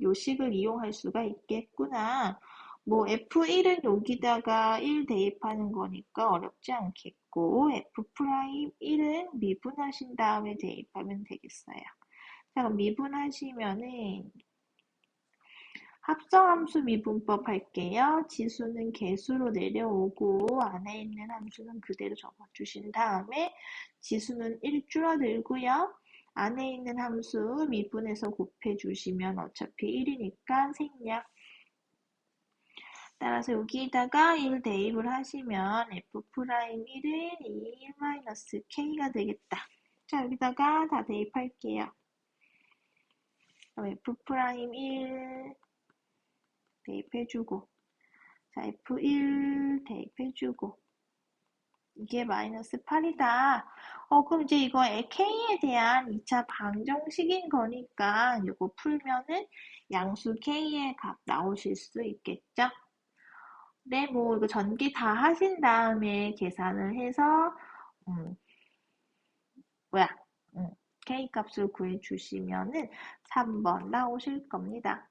요식을 이용할 수가 있겠구나. 뭐 F1은 여기다가 1 대입하는 거니까 어렵지 않겠고 F'1은 미분하신 다음에 대입하면 되겠어요. 자, 그럼 미분하시면은 합성함수 미분법 할게요. 지수는 개수로 내려오고 안에 있는 함수는 그대로 적어주신 다음에 지수는 1 줄어들고요. 안에 있는 함수 미분해서 곱해주시면 어차피 1이니까 생략. 따라서 여기다가 1 대입을 하시면 F'1은 2-K가 되겠다. 자, 여기다가 다 대입할게요. 그럼 F'1 대입해주고 자, F1 대입해주고 이게 마이너스 8이다. 그럼 이제 이거 k에 대한 2차 방정식인 거니까 이거 풀면은 양수 k의 값 나오실 수 있겠죠? 네, 뭐 이거 전기 다 하신 다음에 계산을 해서 음, 뭐야? 음, k 값을 구해 주시면은 3번 나오실 겁니다.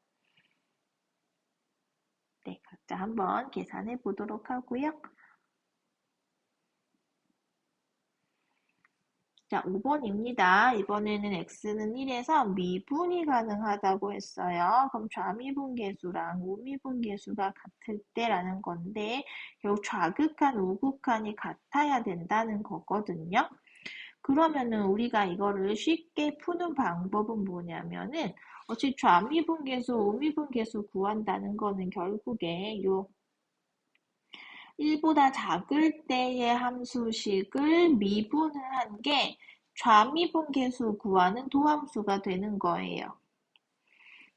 네, 각자 한번 계산해 보도록 하고요. 자, 5번입니다. 이번에는 x는 1에서 미분이 가능하다고 했어요. 그럼 좌미분계수랑 우미분계수가 같을 때라는 건데 결국 좌극한, 우극한이 같아야 된다는 거거든요. 그러면은 우리가 이거를 쉽게 푸는 방법은 뭐냐면은 어차피 좌미분계수, 우미분계수 구한다는 거는 결국에 요 1보다 작을 때의 함수식을 미분을 한 게 좌미분계수 구하는 도함수가 되는 거예요.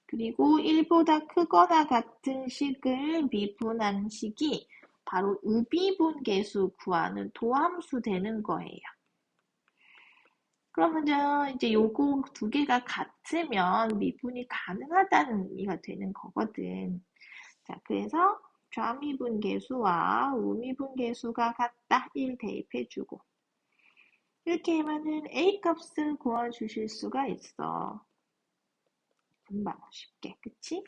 그리고 1보다 크거나 같은 식을 미분한 식이 바로 우비분계수 구하는 도함수 되는 거예요. 그러면 이제 요거 두 개가 같으면 미분이 가능하다는 의미가 되는 거거든. 자, 그래서 좌미분계수와 우미분계수가 같다. 1 대입해주고. 이렇게 하면은 A 값을 구해주실 수가 있어. 금방 쉽게, 그치?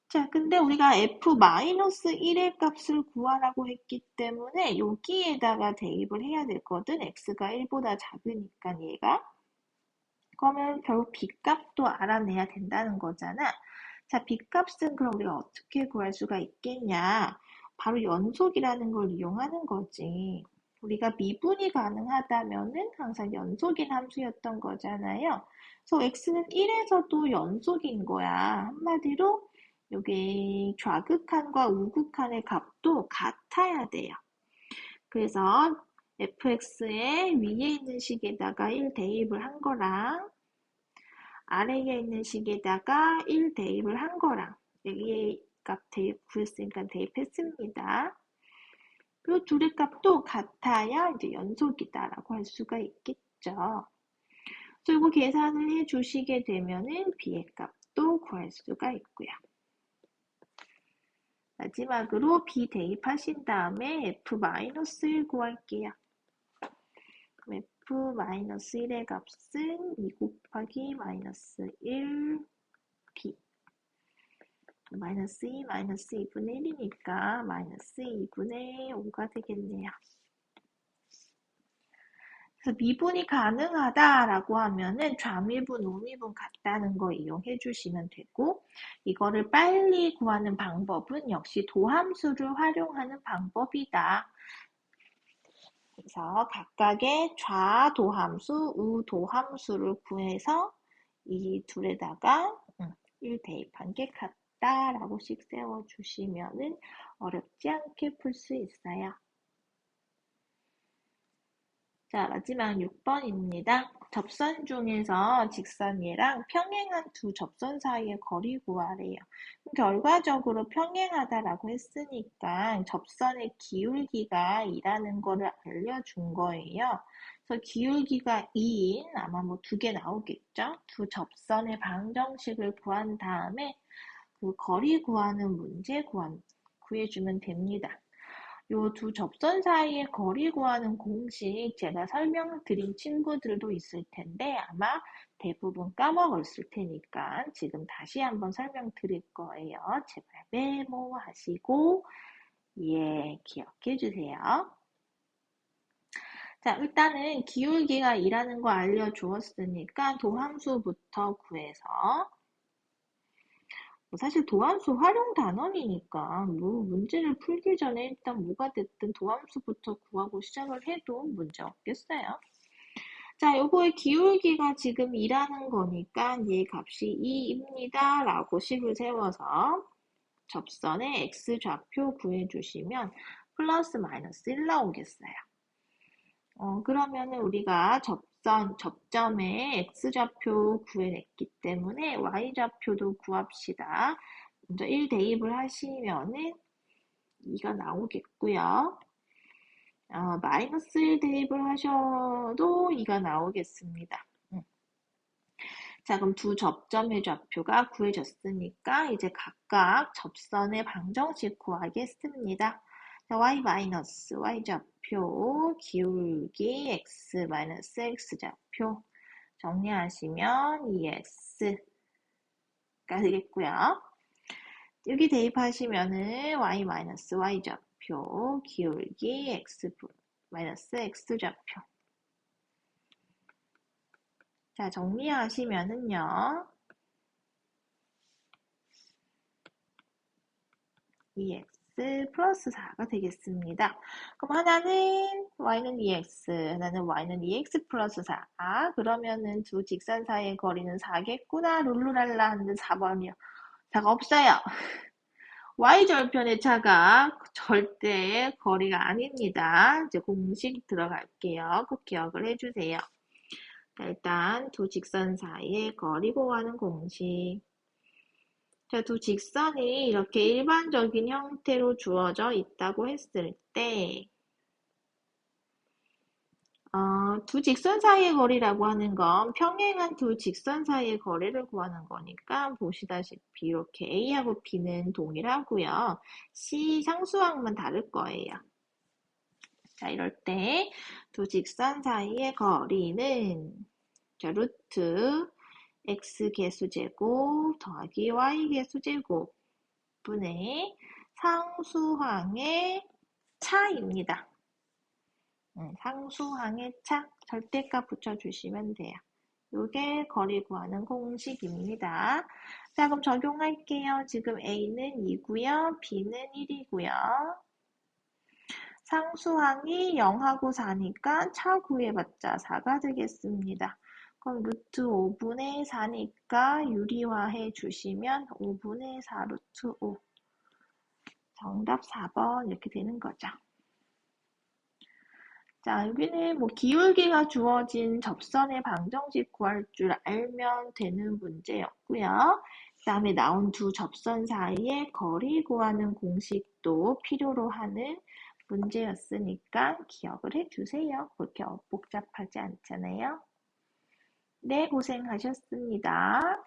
자, 근데 우리가 f-1의 값을 구하라고 했기 때문에 여기에다가 대입을 해야 되거든. x가 1보다 작으니까 얘가. 그러면 결국 b값도 알아내야 된다는 거잖아. 자, b값은 그럼 우리가 어떻게 구할 수가 있겠냐? 바로 연속이라는 걸 이용하는 거지. 우리가 미분이 가능하다면은 항상 연속인 함수였던 거잖아요. 그래서 x는 1에서도 연속인 거야. 한마디로 여기 좌극한과 우극한의 값도 같아야 돼요. 그래서 fx의 위에 있는 식에다가 1 대입을 한 거랑 아래에 있는 식에다가 1 대입을 한 거랑 여기에 값 구했으니까 대입했습니다. 그리고 둘의 값도 같아야 이제 연속이다라고 할 수가 있겠죠. 그리고 계산을 해 주시게 되면은 b의 값도 구할 수가 있고요. 마지막으로 b 대입하신 다음에 f-1 구할게요. f-1의 값은 2 곱하기 마이너스 1 b 마이너스 2, 마이너스 2분의 1이니까 마이너스 2분의 5가 되겠네요. 그래서 미분이 가능하다라고 하면은 좌미분, 우미분 같다는 거 이용해 주시면 되고 이거를 빨리 구하는 방법은 역시 도함수를 활용하는 방법이다. 그래서 각각의 좌도함수, 우도함수를 구해서 이 둘에다가 1 대입한 게 같다라고 씩 세워주시면은 어렵지 않게 풀 수 있어요. 자, 마지막 6번입니다. 접선 중에서 직선이랑 평행한 두 접선 사이의 거리 구하래요. 결과적으로 평행하다라고 했으니까 접선의 기울기가 2라는 거를 알려준 거예요. 그래서 기울기가 2인 아마 뭐 두 개 나오겠죠? 두 접선의 방정식을 구한 다음에 그 거리 구하는 문제 구해주면 됩니다. 요 두 접선 사이의 거리 구하는 공식 제가 설명드린 친구들도 있을 텐데 아마 대부분 까먹었을 테니까 지금 다시 한번 설명드릴 거예요. 제발 메모하시고 기억해 주세요. 자, 일단은 기울기가 2라는 거 알려주었으니까 도함수부터 구해서 사실 도함수 활용 단원이니까 뭐 문제를 풀기 전에 일단 뭐가 됐든 도함수부터 구하고 시작을 해도 문제 없겠어요. 자, 요거의 기울기가 지금 2라는 거니까 얘 값이 2입니다. 라고 식을 세워서 접선의 x좌표 구해주시면 플러스 마이너스 1 나오겠어요. 그러면은 우리가 접점의 x좌표 구해냈기 때문에 y좌표도 구합시다. 먼저 1 대입을 하시면은 2가 나오겠고요. 마이너스 1 대입을 하셔도 2가 나오겠습니다. 자, 그럼 두 접점의 좌표가 구해졌으니까 이제 각각 접선의 방정식 구하겠습니다. 자, y 좌표, 기울기 x 좌표 정리하시면 2x가 되겠고요. 여기 대입하시면은 y 좌표, 기울기 x 좌표. 자, 정리하시면은요. 2x 플러스 4가 되겠습니다. 그럼 하나는 y는 2x, 하나는 y는 2x 플러스 4. 그러면은 두 직선 사이의 거리는 4겠구나. 룰루랄라 하는데 4번이요. 4가 없어요. y절편의 차가 절대의 거리가 아닙니다. 이제 공식 들어갈게요. 꼭 기억을 해주세요. 자, 일단 두 직선 사이의 거리 구하는 공식. 자, 두 직선이 이렇게 일반적인 형태로 주어져 있다고 했을 때, 두 직선 사이의 거리라고 하는 건 평행한 두 직선 사이의 거리를 구하는 거니까 보시다시피 이렇게 A하고 B는 동일하고요. C 상수항만 다를 거예요. 자, 이럴 때 두 직선 사이의 거리는 자, 루트 x 개수제곱 더하기 y 개수제곱 분의 상수항의 차입니다. 상수항의 차, 절대값 붙여주시면 돼요. 이게 거리 구하는 공식입니다. 자, 그럼 적용할게요. 지금 A는 2고요. B는 1이고요. 상수항이 0하고 4니까 차 구해봤자 4가 되겠습니다. 그럼 루트 5분의 4니까 유리화해 주시면 5분의 4 루트 5. 정답 4번 이렇게 되는 거죠. 자, 여기는 뭐 기울기가 주어진 접선의 방정식 구할 줄 알면 되는 문제였고요. 그 다음에 나온 두 접선 사이의 거리 구하는 공식도 필요로 하는 문제였으니까 기억을 해주세요. 그렇게 복잡하지 않잖아요. 네, 고생하셨습니다.